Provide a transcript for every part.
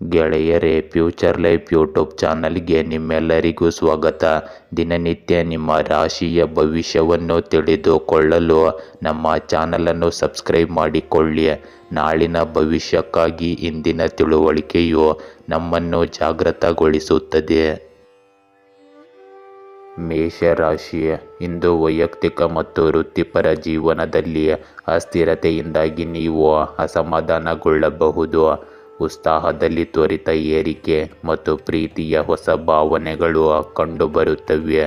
ಗೆಳೆಯರೇ, future life YouTube ಚಾನಲ್ಗೆ ನಿಮ್ಮೆಲ್ಲರಿಗೂ ಸ್ವಾಗತ. ದಿನನಿತ್ಯ ನಿಮ್ಮ ರಾಶಿಯ ಭವಿಷ್ಯವನ್ನು ತಿಳಿದುಕೊಳ್ಳಲು ನಮ್ಮ ಚಾನಲನ್ನು ಸಬ್ಸ್ಕ್ರೈಬ್ ಮಾಡಿಕೊಳ್ಳಿ. ನಾಳಿನ ಭವಿಷ್ಯಕ್ಕಾಗಿ ಇಂದಿನ ತಿಳುವಳಿಕೆಯು ನಮ್ಮನ್ನು ಜಾಗೃತಗೊಳಿಸುತ್ತದೆ. ಮೇಷರಾಶಿ, ಇಂದು ವೈಯಕ್ತಿಕ ಮತ್ತು ವೃತ್ತಿಪರ ಜೀವನದಲ್ಲಿ ಅಸ್ಥಿರತೆಯಿಂದಾಗಿ ನೀವು ಅಸಮಾಧಾನಗೊಳ್ಳಬಹುದು. ಉತ್ಸಾಹದಲ್ಲಿ ತ್ವರಿತ ಏರಿಕೆ ಮತ್ತು ಪ್ರೀತಿಯ ಹೊಸ ಭಾವನೆಗಳು ಕಂಡುಬರುತ್ತವೆ.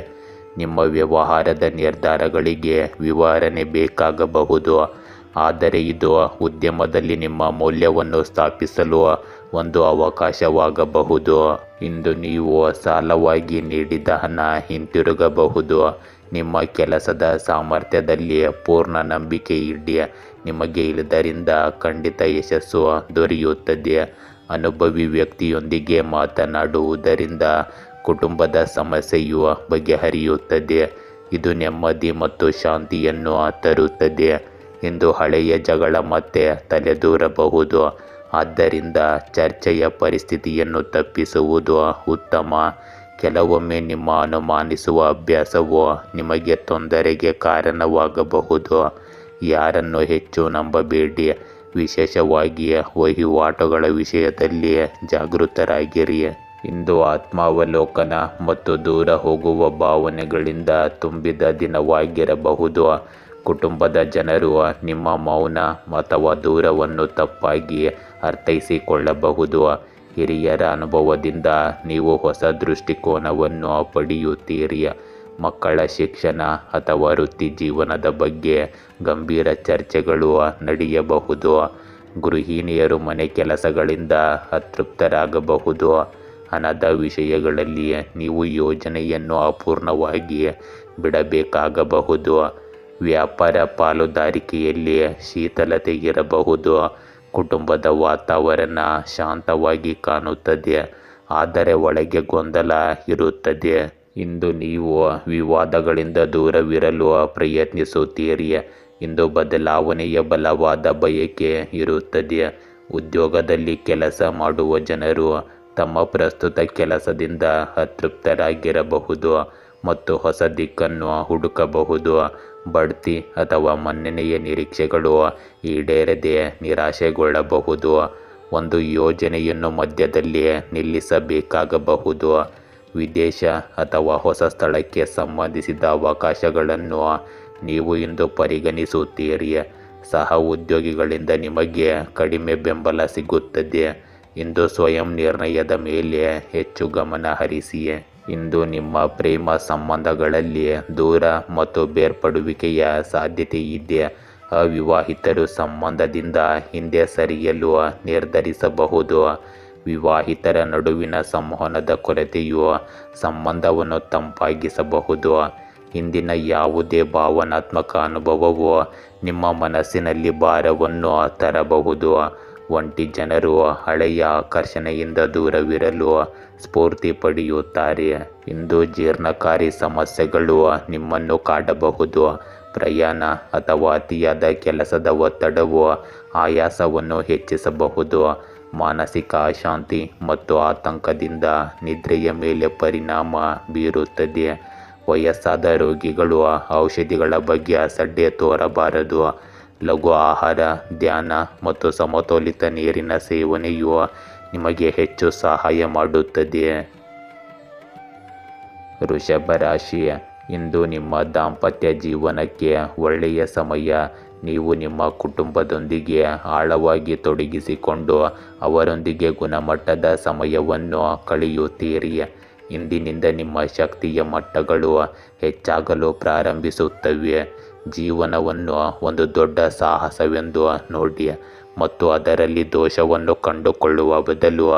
ನಿಮ್ಮ ವ್ಯವಹಾರದ ನಿರ್ಧಾರಗಳಿಗೆ ವಿವರಣೆ ಬೇಕಾಗಬಹುದು, ಆದರೆ ಇದು ಉದ್ಯಮದಲ್ಲಿ ನಿಮ್ಮ ಮೌಲ್ಯವನ್ನು ಸ್ಥಾಪಿಸಲು ಒಂದು ಅವಕಾಶವಾಗಬಹುದು. ಇಂದು ನೀವು ಸಾಲವಾಗಿ ನೀಡಿದ ಹಣ ಹಿಂತಿರುಗಬಹುದು. ನಿಮ್ಮ ಕೆಲಸದ ಸಾಮರ್ಥ್ಯದಲ್ಲಿ ಪೂರ್ಣ ನಂಬಿಕೆ ಇಡಿ. ನಿಮಗೆ ಇದರಿಂದ ಖಂಡಿತ ಯಶಸ್ಸು ದೊರೆಯುತ್ತದೆ. ಅನುಭವಿ ವ್ಯಕ್ತಿಯೊಂದಿಗೆ ಮಾತನಾಡುವುದರಿಂದ ಕುಟುಂಬದ ಸಮಸ್ಯೆಯು ಬಗೆಹರಿಯುತ್ತದೆ. ಇದು ನೆಮ್ಮದಿ ಮತ್ತು ಶಾಂತಿಯನ್ನು ತರುತ್ತದೆ. ಇಂದು ಹಳೆಯ ಜಗಳ ಮತ್ತೆ ತಲೆದೂರಬಹುದು, ಆದ್ದರಿಂದ ಚರ್ಚೆಯ ಪರಿಸ್ಥಿತಿಯನ್ನು ತಪ್ಪಿಸುವುದು ಉತ್ತಮ. ಕೆಲವೊಮ್ಮೆ ನಿಮ್ಮ ಅನುಮಾನಿಸುವ ಅಭ್ಯಾಸವು ನಿಮಗೆ ತೊಂದರೆಗೆ ಕಾರಣವಾಗಬಹುದು. ಯಾರನ್ನು ಹೆಚ್ಚು ನಂಬಬೇಡಿ, ವಿಶೇಷವಾಗಿ ವಹಿವಾಟುಗಳ ವಿಷಯದಲ್ಲಿ ಜಾಗೃತರಾಗಿರಿ. ಇಂದು ಆತ್ಮಾವಲೋಕನ ಮತ್ತು ದೂರ ಹೋಗುವ ಭಾವನೆಗಳಿಂದ ತುಂಬಿದ ದಿನವಾಗಿರಬಹುದು. ಕುಟುಂಬದ ಜನರು ನಿಮ್ಮ ಮೌನ ಅಥವಾ ದೂರವನ್ನು ತಪ್ಪಾಗಿ ಅರ್ಥೈಸಿಕೊಳ್ಳಬಹುದು. ಹಿರಿಯರ ಅನುಭವದಿಂದ ನೀವು ಹೊಸ ದೃಷ್ಟಿಕೋನವನ್ನು ಪಡೆಯುತ್ತೀರಿ. ಮಕ್ಕಳ ಶಿಕ್ಷಣ ಅಥವಾ ವೃತ್ತಿ ಜೀವನದ ಬಗ್ಗೆ ಗಂಭೀರ ಚರ್ಚೆಗಳು ನಡೆಯಬಹುದು. ಗೃಹಿಣಿಯರು ಮನೆ ಕೆಲಸಗಳಿಂದ ಅತೃಪ್ತರಾಗಬಹುದು. ಹಣದ ವಿಷಯಗಳಲ್ಲಿ ನೀವು ಯೋಜನೆಯನ್ನು ಅಪೂರ್ಣವಾಗಿ ಬಿಡಬೇಕಾಗಬಹುದು. ವ್ಯಾಪಾರ ಪಾಲುದಾರಿಕೆಯಲ್ಲಿ ಶಿಥಿಲತೆ ಇರಬಹುದು. ಕುಟುಂಬದ ವಾತಾವರಣ ಶಾಂತವಾಗಿ ಕಾಣುತ್ತದೆ, ಆದರೆ ಒಳಗೆ ಗೊಂದಲ ಇರುತ್ತದೆ. ಇಂದು ನೀವು ವಿವಾದಗಳಿಂದ ದೂರವಿರಲು ಪ್ರಯತ್ನಿಸುತ್ತೀರಿ. ಇಂದು ಬದಲಾವಣೆಯ ಬಲವಾದ ಬಯಕೆ ಇರುತ್ತದೆ. ಉದ್ಯೋಗದಲ್ಲಿ ಕೆಲಸ ಮಾಡುವ ಜನರು ತಮ್ಮ ಪ್ರಸ್ತುತ ಕೆಲಸದಿಂದ ಅತೃಪ್ತರಾಗಿರಬಹುದು ಮತ್ತು ಹೊಸ ದಿಕ್ಕನ್ನು ಹುಡುಕಬಹುದು. ಬಡ್ತಿ ಅಥವಾ ಮನ್ನಣೆಯ ನಿರೀಕ್ಷೆಗಳು ಈಡೇರದೆ ನಿರಾಶೆಗೊಳ್ಳಬಹುದು. ಒಂದು ಯೋಜನೆಯನ್ನು ಮಧ್ಯದಲ್ಲಿ ನಿಲ್ಲಿಸಬೇಕಾಗಬಹುದು. ವಿದೇಶ ಅಥವಾ ಹೊಸ ಸ್ಥಳಕ್ಕೆ ಸಂಬಂಧಿಸಿದ ಅವಕಾಶಗಳನ್ನು ನೀವು ಇಂದು ಪರಿಗಣಿಸುತ್ತೀರಿ. ಸಹ ಉದ್ಯೋಗಿಗಳಿಂದ ನಿಮಗೆ ಕಡಿಮೆ ಬೆಂಬಲ ಸಿಗುತ್ತದೆ. ಇಂದು ಸ್ವಯಂ ನಿರ್ಣಯದ ಮೇಲೆ ಹೆಚ್ಚು ಗಮನ ಹರಿಸಿ. ಇಂದು ನಿಮ್ಮ ಪ್ರೇಮ ಸಂಬಂಧಗಳಲ್ಲಿ ದೂರ ಮತ್ತು ಬೇರ್ಪಡುವಿಕೆಯ ಸಾಧ್ಯತೆ ಇದೆ. ಅವಿವಾಹಿತರು ಸಂಬಂಧದಿಂದ ಹಿಂದೆ ಸರಿಯಲು ನಿರ್ಧರಿಸಬಹುದು. ವಿವಾಹಿತರ ನಡುವಿನ ಸಂವಹನದ ಕೊರತೆಯು ಸಂಬಂಧವನ್ನು ತಂಪಾಗಿಸಬಹುದು. ಹಿಂದಿನ ಯಾವುದೇ ಭಾವನಾತ್ಮಕ ಅನುಭವವು ನಿಮ್ಮ ಮನಸ್ಸಿನಲ್ಲಿ ಭಾರವನ್ನು ತರಬಹುದು. ಒಂಟಿ ಜನರು ಹಳೆಯ ಆಕರ್ಷಣೆಯಿಂದ ದೂರವಿರಲು ಸ್ಫೂರ್ತಿ ಪಡೆಯುತ್ತಾರೆ. ಇಂದು ಜೀರ್ಣಕಾರಿ ಸಮಸ್ಯೆಗಳು ನಿಮ್ಮನ್ನು ಕಾಡಬಹುದು. ಪ್ರಯಾಣ ಅಥವಾ ಅತಿಯಾದ ಕೆಲಸದ ಒತ್ತಡವು ಆಯಾಸವನ್ನು ಹೆಚ್ಚಿಸಬಹುದು. ಮಾನಸಿಕ ಅಶಾಂತಿ ಮತ್ತು ಆತಂಕದಿಂದ ನಿದ್ರೆಯ ಮೇಲೆ ಪರಿಣಾಮ ಬೀರುತ್ತದೆ. ವಯಸ್ಸಾದ ರೋಗಿಗಳು ಔಷಧಿಗಳ ಬಗ್ಗೆ ಅಸಡ್ಡೆ ತೋರಬಾರದು. ಲಘು ಆಹಾರ, ಧ್ಯಾನ ಮತ್ತು ಸಮತೋಲಿತ ನೀರಿನ ಸೇವನೆಯು ನಿಮಗೆ ಹೆಚ್ಚು ಸಹಾಯ ಮಾಡುತ್ತದೆ. ವೃಷಭ ರಾಶಿ, ಇಂದು ನಿಮ್ಮ ದಾಂಪತ್ಯ ಜೀವನಕ್ಕೆ ಒಳ್ಳೆಯ ಸಮಯ. ನೀವು ನಿಮ್ಮ ಕುಟುಂಬದೊಂದಿಗೆ ಆಳವಾಗಿ ತೊಡಗಿಸಿಕೊಂಡು ಅವರೊಂದಿಗೆ ಗುಣಮಟ್ಟದ ಸಮಯವನ್ನು ಕಳೆಯುತ್ತೀರಿ. ಇಂದಿನಿಂದ ನಿಮ್ಮ ಶಕ್ತಿಯ ಮಟ್ಟಗಳು ಹೆಚ್ಚಾಗಲು ಪ್ರಾರಂಭಿಸುತ್ತವೆ. ಜೀವನವನ್ನು ಒಂದು ದೊಡ್ಡ ಸಾಹಸವೆಂದು ನೋಡಿ ಮತ್ತು ಅದರಲ್ಲಿ ದೋಷವನ್ನು ಕಂಡುಕೊಳ್ಳುವ ಬದಲು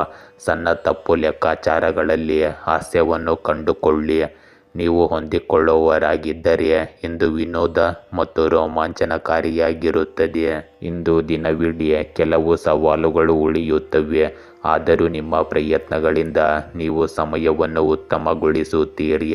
ಸಣ್ಣ ತಪ್ಪು ಲೆಕ್ಕಾಚಾರಗಳಲ್ಲಿ ಹಾಸ್ಯವನ್ನು ಕಂಡುಕೊಳ್ಳಿ. ನೀವು ಹೊಂದಿಕೊಳ್ಳುವವರಾಗಿದ್ದರೆ ಇಂದು ವಿನೋದ ಮತ್ತು ರೋಮಾಂಚನಕಾರಿಯಾಗಿರುತ್ತದೆ. ಇಂದು ದಿನವಿಡೀ ಕೆಲವು ಸವಾಲುಗಳು ಉಳಿಯುತ್ತವೆ, ಆದರೂ ನಿಮ್ಮ ಪ್ರಯತ್ನಗಳಿಂದ ನೀವು ಸಮಯವನ್ನು ಉತ್ತಮಗೊಳಿಸುತ್ತೀರಿ.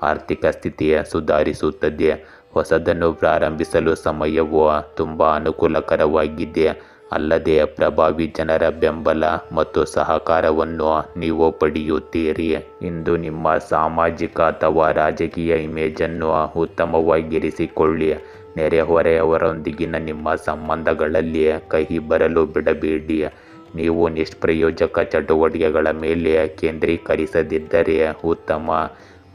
ಆರ್ಥಿಕ ಸ್ಥಿತಿ ಸುಧಾರಿಸುತ್ತದೆ. ಹೊಸದನ್ನು ಪ್ರಾರಂಭಿಸಲು ಸಮಯವು ತುಂಬ ಅನುಕೂಲಕರವಾಗಿದೆ, ಅಲ್ಲದೆ ಪ್ರಭಾವಿ ಜನರ ಬೆಂಬಲ ಮತ್ತು ಸಹಕಾರವನ್ನು ನೀವು ಪಡೆಯುತ್ತೀರಿ. ಇಂದು ನಿಮ್ಮ ಸಾಮಾಜಿಕ ಅಥವಾ ರಾಜಕೀಯ ಇಮೇಜನ್ನು ಉತ್ತಮವಾಗಿರಿಸಿಕೊಳ್ಳಿ. ನೆರೆಹೊರೆಯವರೊಂದಿಗಿನ ನಿಮ್ಮ ಸಂಬಂಧಗಳಲ್ಲಿ ಕಹಿ ಬರಲು ಬಿಡಬೇಡಿ. ನೀವು ನಿಷ್ಪ್ರಯೋಜಕ ಚಟುವಟಿಕೆಗಳ ಮೇಲೆ ಕೇಂದ್ರೀಕರಿಸದಿದ್ದರೆ ಉತ್ತಮ.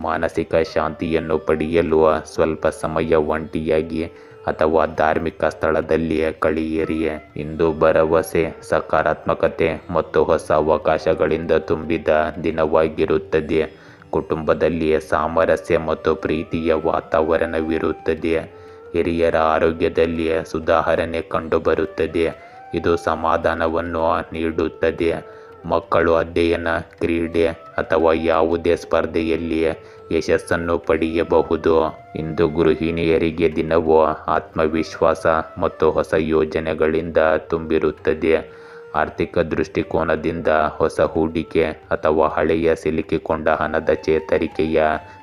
ಮಾನಸಿಕ ಶಾಂತಿಯನ್ನು ಪಡೆಯಲು ಸ್ವಲ್ಪ ಸಮಯ ಒಂಟಿಯಾಗಿ ಅಥವಾ ಧಾರ್ಮಿಕ ಸ್ಥಳದಲ್ಲಿ ಕಳೆಯಿರಿ. ಇಂದು ಭರವಸೆ, ಸಕಾರಾತ್ಮಕತೆ ಮತ್ತು ಹೊಸ ಅವಕಾಶಗಳಿಂದ ತುಂಬಿದ ದಿನವಾಗಿರುತ್ತದೆ. ಕುಟುಂಬದಲ್ಲಿ ಸಾಮರಸ್ಯ ಮತ್ತು ಪ್ರೀತಿಯ ವಾತಾವರಣವಿರುತ್ತದೆ. ಹಿರಿಯರ ಆರೋಗ್ಯದಲ್ಲಿ ಸುಧಾರಣೆ ಕಂಡುಬರುತ್ತದೆ, ಇದು ಸಮಾಧಾನವನ್ನು ನೀಡುತ್ತದೆ. ಮಕ್ಕಳು ಅಧ್ಯಯನ, ಕ್ರೀಡೆ ಅಥವಾ ಯಾವುದೇ ಸ್ಪರ್ಧೆಯಲ್ಲಿ ಯಶಸ್ಸನ್ನು ಪಡೆಯಬಹುದು. ಇಂದು ಗೃಹಿಣಿಯರಿಗೆ ದಿನವು ಆತ್ಮವಿಶ್ವಾಸ ಮತ್ತು ಹೊಸ ಯೋಜನೆಗಳಿಂದ ತುಂಬಿರುತ್ತದೆ. ಆರ್ಥಿಕ ದೃಷ್ಟಿಕೋನದಿಂದ ಹೊಸ ಹೂಡಿಕೆ ಅಥವಾ ಹಳೆಯ ಸಿಲುಕಿಕೊಂಡ ಹಣದ ಚೇತರಿಕೆಯ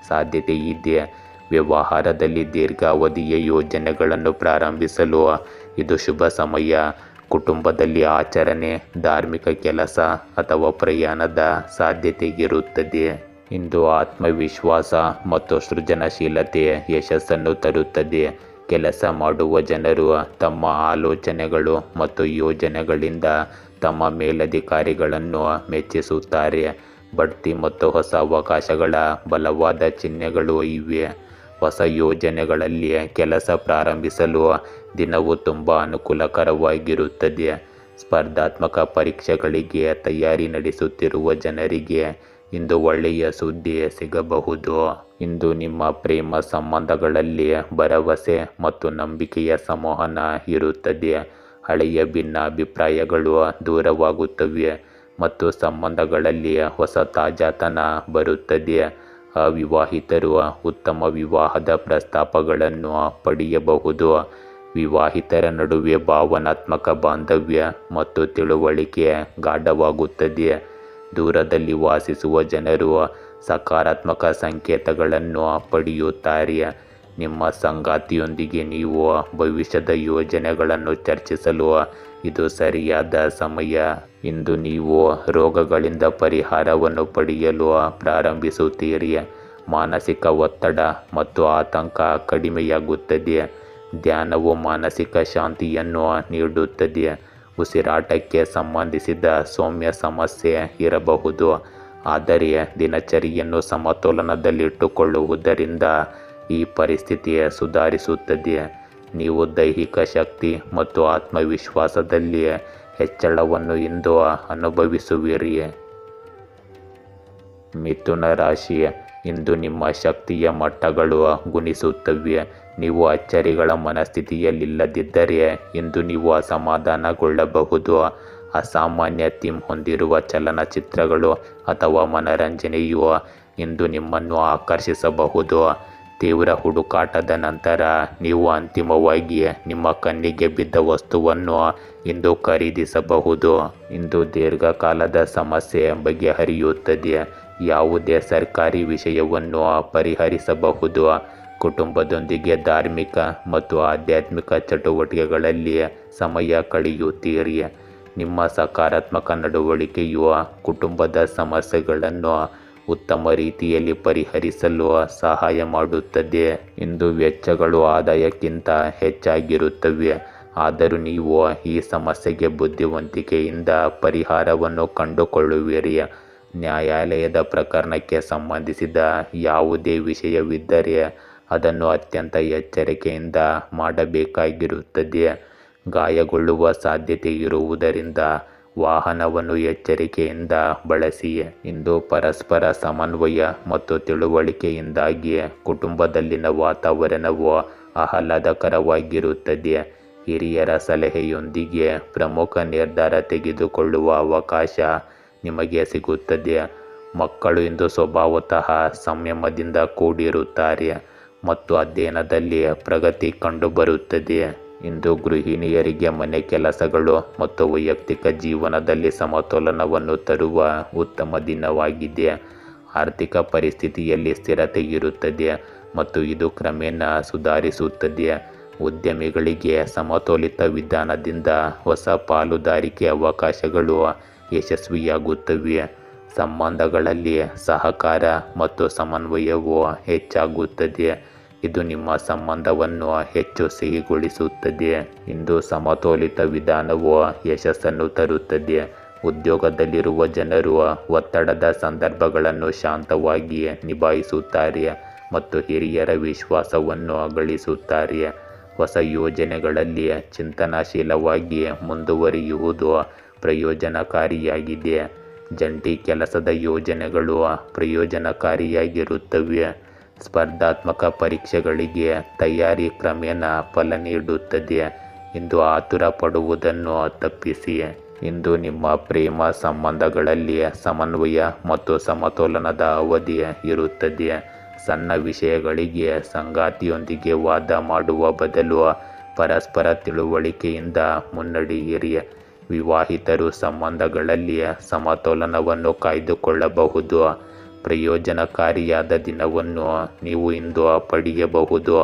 ಸಾಧ್ಯತೆ ಇದೆ. ವ್ಯವಹಾರದಲ್ಲಿ ದೀರ್ಘಾವಧಿಯ ಯೋಜನೆಗಳನ್ನು ಪ್ರಾರಂಭಿಸಲು ಇದು ಶುಭ ಸಮಯ. ಕುಟುಂಬದಲ್ಲಿ ಆಚರಣೆ, ಧಾರ್ಮಿಕ ಕೆಲಸ ಅಥವಾ ಪ್ರಯಾಣದ ಸಾಧ್ಯತೆ ಇರುತ್ತದೆ. ಇಂದು ಆತ್ಮವಿಶ್ವಾಸ ಮತ್ತು ಸೃಜನಶೀಲತೆ ಯಶಸ್ಸನ್ನು ತರುತ್ತದೆ. ಕೆಲಸ ಮಾಡುವ ಜನರು ತಮ್ಮ ಆಲೋಚನೆಗಳು ಮತ್ತು ಯೋಜನೆಗಳಿಂದ ತಮ್ಮ ಮೇಲಧಿಕಾರಿಗಳನ್ನು ಮೆಚ್ಚಿಸುತ್ತಾರೆ. ಬಡ್ತಿ ಮತ್ತು ಹೊಸ ಅವಕಾಶಗಳ ಬಲವಾದ ಚಿಹ್ನೆಗಳು ಇವೆ. ಹೊಸ ಯೋಜನೆಗಳಲ್ಲಿ ಕೆಲಸ ಪ್ರಾರಂಭಿಸಲು ದಿನವು ತುಂಬ ಅನುಕೂಲಕರವಾಗಿರುತ್ತದೆ. ಸ್ಪರ್ಧಾತ್ಮಕ ಪರೀಕ್ಷೆಗಳಿಗೆ ತಯಾರಿ ನಡೆಸುತ್ತಿರುವ ಜನರಿಗೆ ಇಂದು ಒಳ್ಳೆಯ ಸುದ್ದಿ ಸಿಗಬಹುದು. ಇಂದು ನಿಮ್ಮ ಪ್ರೇಮ ಸಂಬಂಧಗಳಲ್ಲಿ ಭರವಸೆ ಮತ್ತು ನಂಬಿಕೆಯ ಸಂವಹನ ಇರುತ್ತದೆ. ಹಳೆಯ ಭಿನ್ನಾಭಿಪ್ರಾಯಗಳು ದೂರವಾಗುತ್ತವೆ ಮತ್ತು ಸಂಬಂಧಗಳಲ್ಲಿ ಹೊಸ ತಾಜಾತನ ಬರುತ್ತದೆ. ಅವಿವಾಹಿತರು ಉತ್ತಮ ವಿವಾಹದ ಪ್ರಸ್ತಾಪಗಳನ್ನು ಪಡೆಯಬಹುದು. ವಿವಾಹಿತರ ನಡುವೆ ಭಾವನಾತ್ಮಕ ಬಾಂಧವ್ಯ ಮತ್ತು ತಿಳುವಳಿಕೆ ಗಾಢವಾಗುತ್ತದೆ. ದೂರದಲ್ಲಿ ವಾಸಿಸುವ ಜನರು ಸಕಾರಾತ್ಮಕ ಸಂಕೇತಗಳನ್ನು ಪಡೆಯುತ್ತಾರೆ. ನಿಮ್ಮ ಸಂಗಾತಿಯೊಂದಿಗೆ ನೀವು ಭವಿಷ್ಯದ ಯೋಜನೆಗಳನ್ನು ಚರ್ಚಿಸಲು ಇದು ಸರಿಯಾದ ಸಮಯ. ಇಂದು ನೀವು ರೋಗಗಳಿಂದ ಪರಿಹಾರವನ್ನು ಪಡೆಯಲು ಪ್ರಾರಂಭಿಸುತ್ತೀರಿ. ಮಾನಸಿಕ ಒತ್ತಡ ಮತ್ತು ಆತಂಕ ಕಡಿಮೆಯಾಗುತ್ತದೆ. ಧ್ಯಾನವು ಮಾನಸಿಕ ಶಾಂತಿಯನ್ನು ನೀಡುತ್ತದೆ. ಉಸಿರಾಟಕ್ಕೆ ಸಂಬಂಧಿಸಿದ ಸೌಮ್ಯ ಸಮಸ್ಯೆ ಇರಬಹುದು, ಆದರೆ ದಿನಚರಿಯನ್ನು ಸಮತೋಲನದಲ್ಲಿಟ್ಟುಕೊಳ್ಳುವುದರಿಂದ ಈ ಪರಿಸ್ಥಿತಿ ಸುಧಾರಿಸುತ್ತದೆ. ನೀವು ದೈಹಿಕ ಶಕ್ತಿ ಮತ್ತು ಆತ್ಮವಿಶ್ವಾಸದಲ್ಲಿ ಹೆಚ್ಚಳವನ್ನು ಇಂದು ಅನುಭವಿಸುವಿರಿ. ಮಿಥುನ ರಾಶಿ, ಇಂದು ನಿಮ್ಮ ಶಕ್ತಿಯ ಮಟ್ಟಗಳು ಗುಣಿಸುತ್ತವೆ. ನೀವು ಅಚ್ಚರಿಗಳ ಮನಸ್ಥಿತಿಯಲ್ಲಿಲ್ಲದಿದ್ದರೆ ಇಂದು ನೀವು ಅಸಮಾಧಾನಗೊಳ್ಳಬಹುದು. ಅಸಾಮಾನ್ಯ ಥೀಮ್ ಹೊಂದಿರುವ ಚಲನಚಿತ್ರಗಳು ಅಥವಾ ಮನರಂಜನೆಯು ಇಂದು ನಿಮ್ಮನ್ನು ಆಕರ್ಷಿಸಬಹುದು. ತೀವ್ರ ಹುಡುಕಾಟದ ನಂತರ ನೀವು ಅಂತಿಮವಾಗಿ ನಿಮ್ಮ ಕಣ್ಣಿಗೆ ಬಿದ್ದ ವಸ್ತುವನ್ನು ಇಂದು ಖರೀದಿಸಬಹುದು. ಇಂದು ದೀರ್ಘಕಾಲದ ಸಮಸ್ಯೆ ಬಗೆಹರಿಯುತ್ತದೆ. ಯಾವುದೇ ಸರ್ಕಾರಿ ವಿಷಯವನ್ನು ಪರಿಹರಿಸಬಹುದು. ಕುಟುಂಬದೊಂದಿಗೆ ಧಾರ್ಮಿಕ ಮತ್ತು ಆಧ್ಯಾತ್ಮಿಕ ಚಟುವಟಿಕೆಗಳಲ್ಲಿ ಸಮಯ ಕಳೆಯುತ್ತೀರಿ. ನಿಮ್ಮ ಸಕಾರಾತ್ಮಕ ನಡವಳಿಕೆಯು ಕುಟುಂಬದ ಸಮಸ್ಯೆಗಳನ್ನು ಉತ್ತಮ ರೀತಿಯಲ್ಲಿ ಪರಿಹರಿಸಲು ಸಹಾಯ ಮಾಡುತ್ತದೆ. ಇಂದು ವೆಚ್ಚಗಳು ಆದಾಯಕ್ಕಿಂತ ಹೆಚ್ಚಾಗಿರುತ್ತವೆ, ಆದರೂ ನೀವು ಈ ಸಮಸ್ಯೆಗೆ ಬುದ್ಧಿವಂತಿಕೆಯಿಂದ ಪರಿಹಾರವನ್ನು ಕಂಡುಕೊಳ್ಳುವಿರಿ. ನ್ಯಾಯಾಲಯದ ಪ್ರಕರಣಕ್ಕೆ ಸಂಬಂಧಿಸಿದ ಯಾವುದೇ ವಿಷಯವಿದ್ದರೆ ಅದನ್ನು ಅತ್ಯಂತ ಎಚ್ಚರಿಕೆಯಿಂದ ಮಾಡಬೇಕಾಗಿರುತ್ತದೆ. ಗಾಯಗೊಳ್ಳುವ ಸಾಧ್ಯತೆ ಇರುವುದರಿಂದ ವಾಹನವನ್ನು ಎಚ್ಚರಿಕೆಯಿಂದ ಬಳಸಿ. ಇಂದು ಪರಸ್ಪರ ಸಮನ್ವಯ ಮತ್ತು ತಿಳುವಳಿಕೆಯಿಂದಾಗಿ ಕುಟುಂಬದಲ್ಲಿನ ವಾತಾವರಣವು ಆಹ್ಲಾದಕರವಾಗಿರುತ್ತದೆ. ಹಿರಿಯರ ಸಲಹೆಯೊಂದಿಗೆ ಪ್ರಮುಖ ನಿರ್ಧಾರ ತೆಗೆದುಕೊಳ್ಳುವ ಅವಕಾಶ ನಿಮಗೆ ಸಿಗುತ್ತದೆ. ಮಕ್ಕಳು ಇಂದು ಸ್ವಭಾವತಃ ಸಂಯಮದಿಂದ ಕೂಡಿರುತ್ತಾರೆ ಮತ್ತು ಅಧ್ಯಯನದಲ್ಲಿ ಪ್ರಗತಿ ಕಂಡುಬರುತ್ತದೆ. ಇಂದು ಗೃಹಿಣಿಯರಿಗೆ ಮನೆ ಕೆಲಸಗಳು ಮತ್ತು ವೈಯಕ್ತಿಕ ಜೀವನದಲ್ಲಿ ಸಮತೋಲನವನ್ನು ತರುವ ಉತ್ತಮ ದಿನವಾಗಿದೆ. ಆರ್ಥಿಕ ಪರಿಸ್ಥಿತಿಯಲ್ಲಿ ಸ್ಥಿರತೆ ಇರುತ್ತದೆ ಮತ್ತು ಇದು ಕ್ರಮೇಣ ಸುಧಾರಿಸುತ್ತದೆ. ಉದ್ಯಮಿಗಳಿಗೆ ಸಮತೋಲಿತ ವಿಧಾನದಿಂದ ಹೊಸ ಪಾಲುದಾರಿಕೆ ಅವಕಾಶಗಳು ಯಶಸ್ವಿಯಾಗುತ್ತವೆ. ಸಂಬಂಧಗಳಲ್ಲಿ ಸಹಕಾರ ಮತ್ತು ಸಮನ್ವಯವು ಹೆಚ್ಚಾಗುತ್ತದೆ. ಇದು ನಿಮ್ಮ ಸಂಬಂಧವನ್ನು ಹೆಚ್ಚು ಸಿಹಿಗೊಳಿಸುತ್ತದೆ. ಇಂದು ಸಮತೋಲಿತ ವಿಧಾನವು ಯಶಸ್ಸನ್ನು ತರುತ್ತದೆ. ಉದ್ಯೋಗದಲ್ಲಿರುವ ಜನರು ಒತ್ತಡದ ಸಂದರ್ಭಗಳನ್ನು ಶಾಂತವಾಗಿ ನಿಭಾಯಿಸುತ್ತಾರೆ ಮತ್ತು ಹಿರಿಯರ ವಿಶ್ವಾಸವನ್ನು ಗಳಿಸುತ್ತಾರೆ. ಹೊಸ ಯೋಜನೆಗಳಲ್ಲಿ ಚಿಂತನಶೀಲವಾಗಿ ಮುಂದುವರಿಯುವುದು ಪ್ರಯೋಜನಕಾರಿಯಾಗಿದೆ. ಜಂಟಿ ಕೆಲಸದ ಯೋಜನೆಗಳು ಪ್ರಯೋಜನಕಾರಿಯಾಗಿರುತ್ತವೆ. ಸ್ಪರ್ಧಾತ್ಮಕ ಪರೀಕ್ಷೆಗಳಿಗೆ ತಯಾರಿ ಕ್ರಮೇಣ ಫಲ ನೀಡುತ್ತದೆ. ಇಂದು ಆತುರ ಪಡುವುದನ್ನು ತಪ್ಪಿಸಿ. ಇಂದು ನಿಮ್ಮ ಪ್ರೇಮ ಸಂಬಂಧಗಳಲ್ಲಿ ಸಮನ್ವಯ ಮತ್ತು ಸಮತೋಲನದ ಅವಧಿ ಇರುತ್ತದೆ. ಸಣ್ಣ ವಿಷಯಗಳಿಗೆ ಸಂಗಾತಿಯೊಂದಿಗೆ ವಾದ ಮಾಡುವ ಬದಲು ಪರಸ್ಪರ ತಿಳುವಳಿಕೆಯಿಂದ ಮುನ್ನಡೆಯಿರಿ. ವಿವಾಹಿತರು ಸಂಬಂಧಗಳಲ್ಲಿ ಸಮತೋಲನವನ್ನು ಕಾಯ್ದುಕೊಳ್ಳಬಹುದು. ಪ್ರಯೋಜನಕಾರಿಯಾದ ದಿನವನ್ನು ನೀವು ಇಂದು ಪಡೆಯಬಹುದು.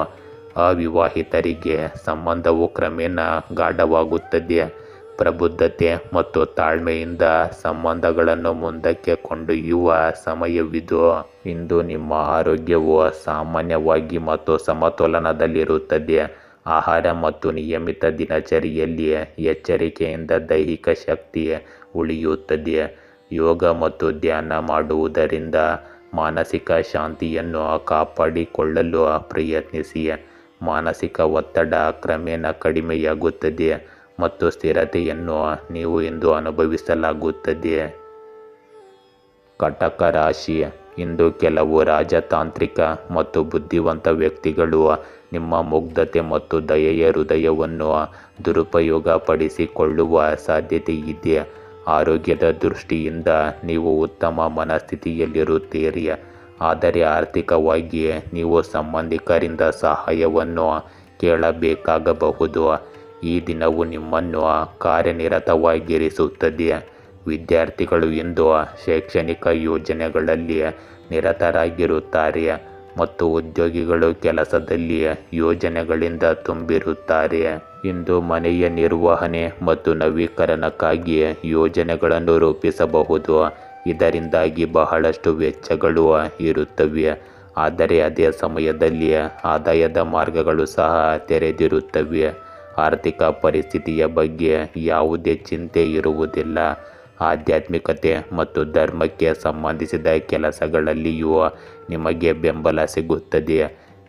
ಅವಿವಾಹಿತರಿಗೆ ಸಂಬಂಧವು ಕ್ರಮೇಣ ಗಾಢವಾಗುತ್ತದೆ. ಪ್ರಬುದ್ಧತೆ ಮತ್ತು ತಾಳ್ಮೆಯಿಂದ ಸಂಬಂಧಗಳನ್ನು ಮುಂದಕ್ಕೆ ಕೊಂಡೊಯ್ಯುವ ಸಮಯವಿದು. ಇಂದು ನಿಮ್ಮ ಆರೋಗ್ಯವು ಸಾಮಾನ್ಯವಾಗಿ ಮತ್ತು ಸಮತೋಲನದಲ್ಲಿರುತ್ತದೆ. ಆಹಾರ ಮತ್ತು ನಿಯಮಿತ ದಿನಚರಿಯಲ್ಲಿ ಎಚ್ಚರಿಕೆಯಿಂದ ದೈಹಿಕ ಶಕ್ತಿ ಉಳಿಯುತ್ತದೆ. ಯೋಗ ಮತ್ತು ಧ್ಯಾನ ಮಾಡುವುದರಿಂದ ಮಾನಸಿಕ ಶಾಂತಿಯನ್ನು ಕಾಪಾಡಿಕೊಳ್ಳಲು ಪ್ರಯತ್ನಿಸಿ. ಮಾನಸಿಕ ಒತ್ತಡ ಕ್ರಮೇಣ ಕಡಿಮೆಯಾಗುತ್ತದೆ ಮತ್ತು ಸ್ಥಿರತೆಯನ್ನು ನೀವು ಇಂದು ಅನುಭವಿಸಲಾಗುತ್ತದೆ. ಕಟಕ ರಾಶಿ. ಇಂದು ಕೆಲವು ರಾಜತಾಂತ್ರಿಕ ಮತ್ತು ಬುದ್ಧಿವಂತ ವ್ಯಕ್ತಿಗಳು ನಿಮ್ಮ ಮುಗ್ಧತೆ ಮತ್ತು ದಯೆಯ ಹೃದಯವನ್ನು ದುರುಪಯೋಗಪಡಿಸಿಕೊಳ್ಳುವ ಸಾಧ್ಯತೆ ಇದೆ. ಆರೋಗ್ಯದ ದೃಷ್ಟಿಯಿಂದ ನೀವು ಉತ್ತಮ ಮನಸ್ಥಿತಿಯಲ್ಲಿರುತ್ತೀರಿ, ಆದರೆ ಆರ್ಥಿಕವಾಗಿ ನೀವು ಸಂಬಂಧಿಕರಿಂದ ಸಹಾಯವನ್ನು ಕೇಳಬೇಕಾಗಬಹುದು. ಈ ದಿನವು ನಿಮ್ಮನ್ನು ಕಾರ್ಯನಿರತವಾಗಿರಿಸುತ್ತದೆ. ವಿದ್ಯಾರ್ಥಿಗಳು ಇಂದು ಶೈಕ್ಷಣಿಕ ಯೋಜನೆಗಳಲ್ಲಿ ನಿರತರಾಗಿರುತ್ತಾರೆ ಮತ್ತು ಉದ್ಯೋಗಿಗಳು ಕೆಲಸದಲ್ಲಿ ಯೋಜನೆಗಳಿಂದ ತುಂಬಿರುತ್ತಾರೆ. ಇಂದು ಮನೆಯ ನಿರ್ವಹಣೆ ಮತ್ತು ನವೀಕರಣಕ್ಕಾಗಿ ಯೋಜನೆಗಳನ್ನು ರೂಪಿಸಬಹುದು. ಇದರಿಂದಾಗಿ ಬಹಳಷ್ಟು ವೆಚ್ಚಗಳು ಇರುತ್ತವೆ, ಆದರೆ ಅದೇ ಸಮಯದಲ್ಲಿ ಆದಾಯದ ಮಾರ್ಗಗಳು ಸಹ ತೆರೆದಿರುತ್ತವೆ. ಆರ್ಥಿಕ ಪರಿಸ್ಥಿತಿಯ ಬಗ್ಗೆ ಯಾವುದೇ ಚಿಂತೆ ಇರುವುದಿಲ್ಲ. ಆಧ್ಯಾತ್ಮಿಕತೆ ಮತ್ತು ಧರ್ಮಕ್ಕೆ ಸಂಬಂಧಿಸಿದ ಕೆಲಸಗಳಲ್ಲಿಯೂ ನಿಮಗೆ ಬೆಂಬಲ ಸಿಗುತ್ತದೆ.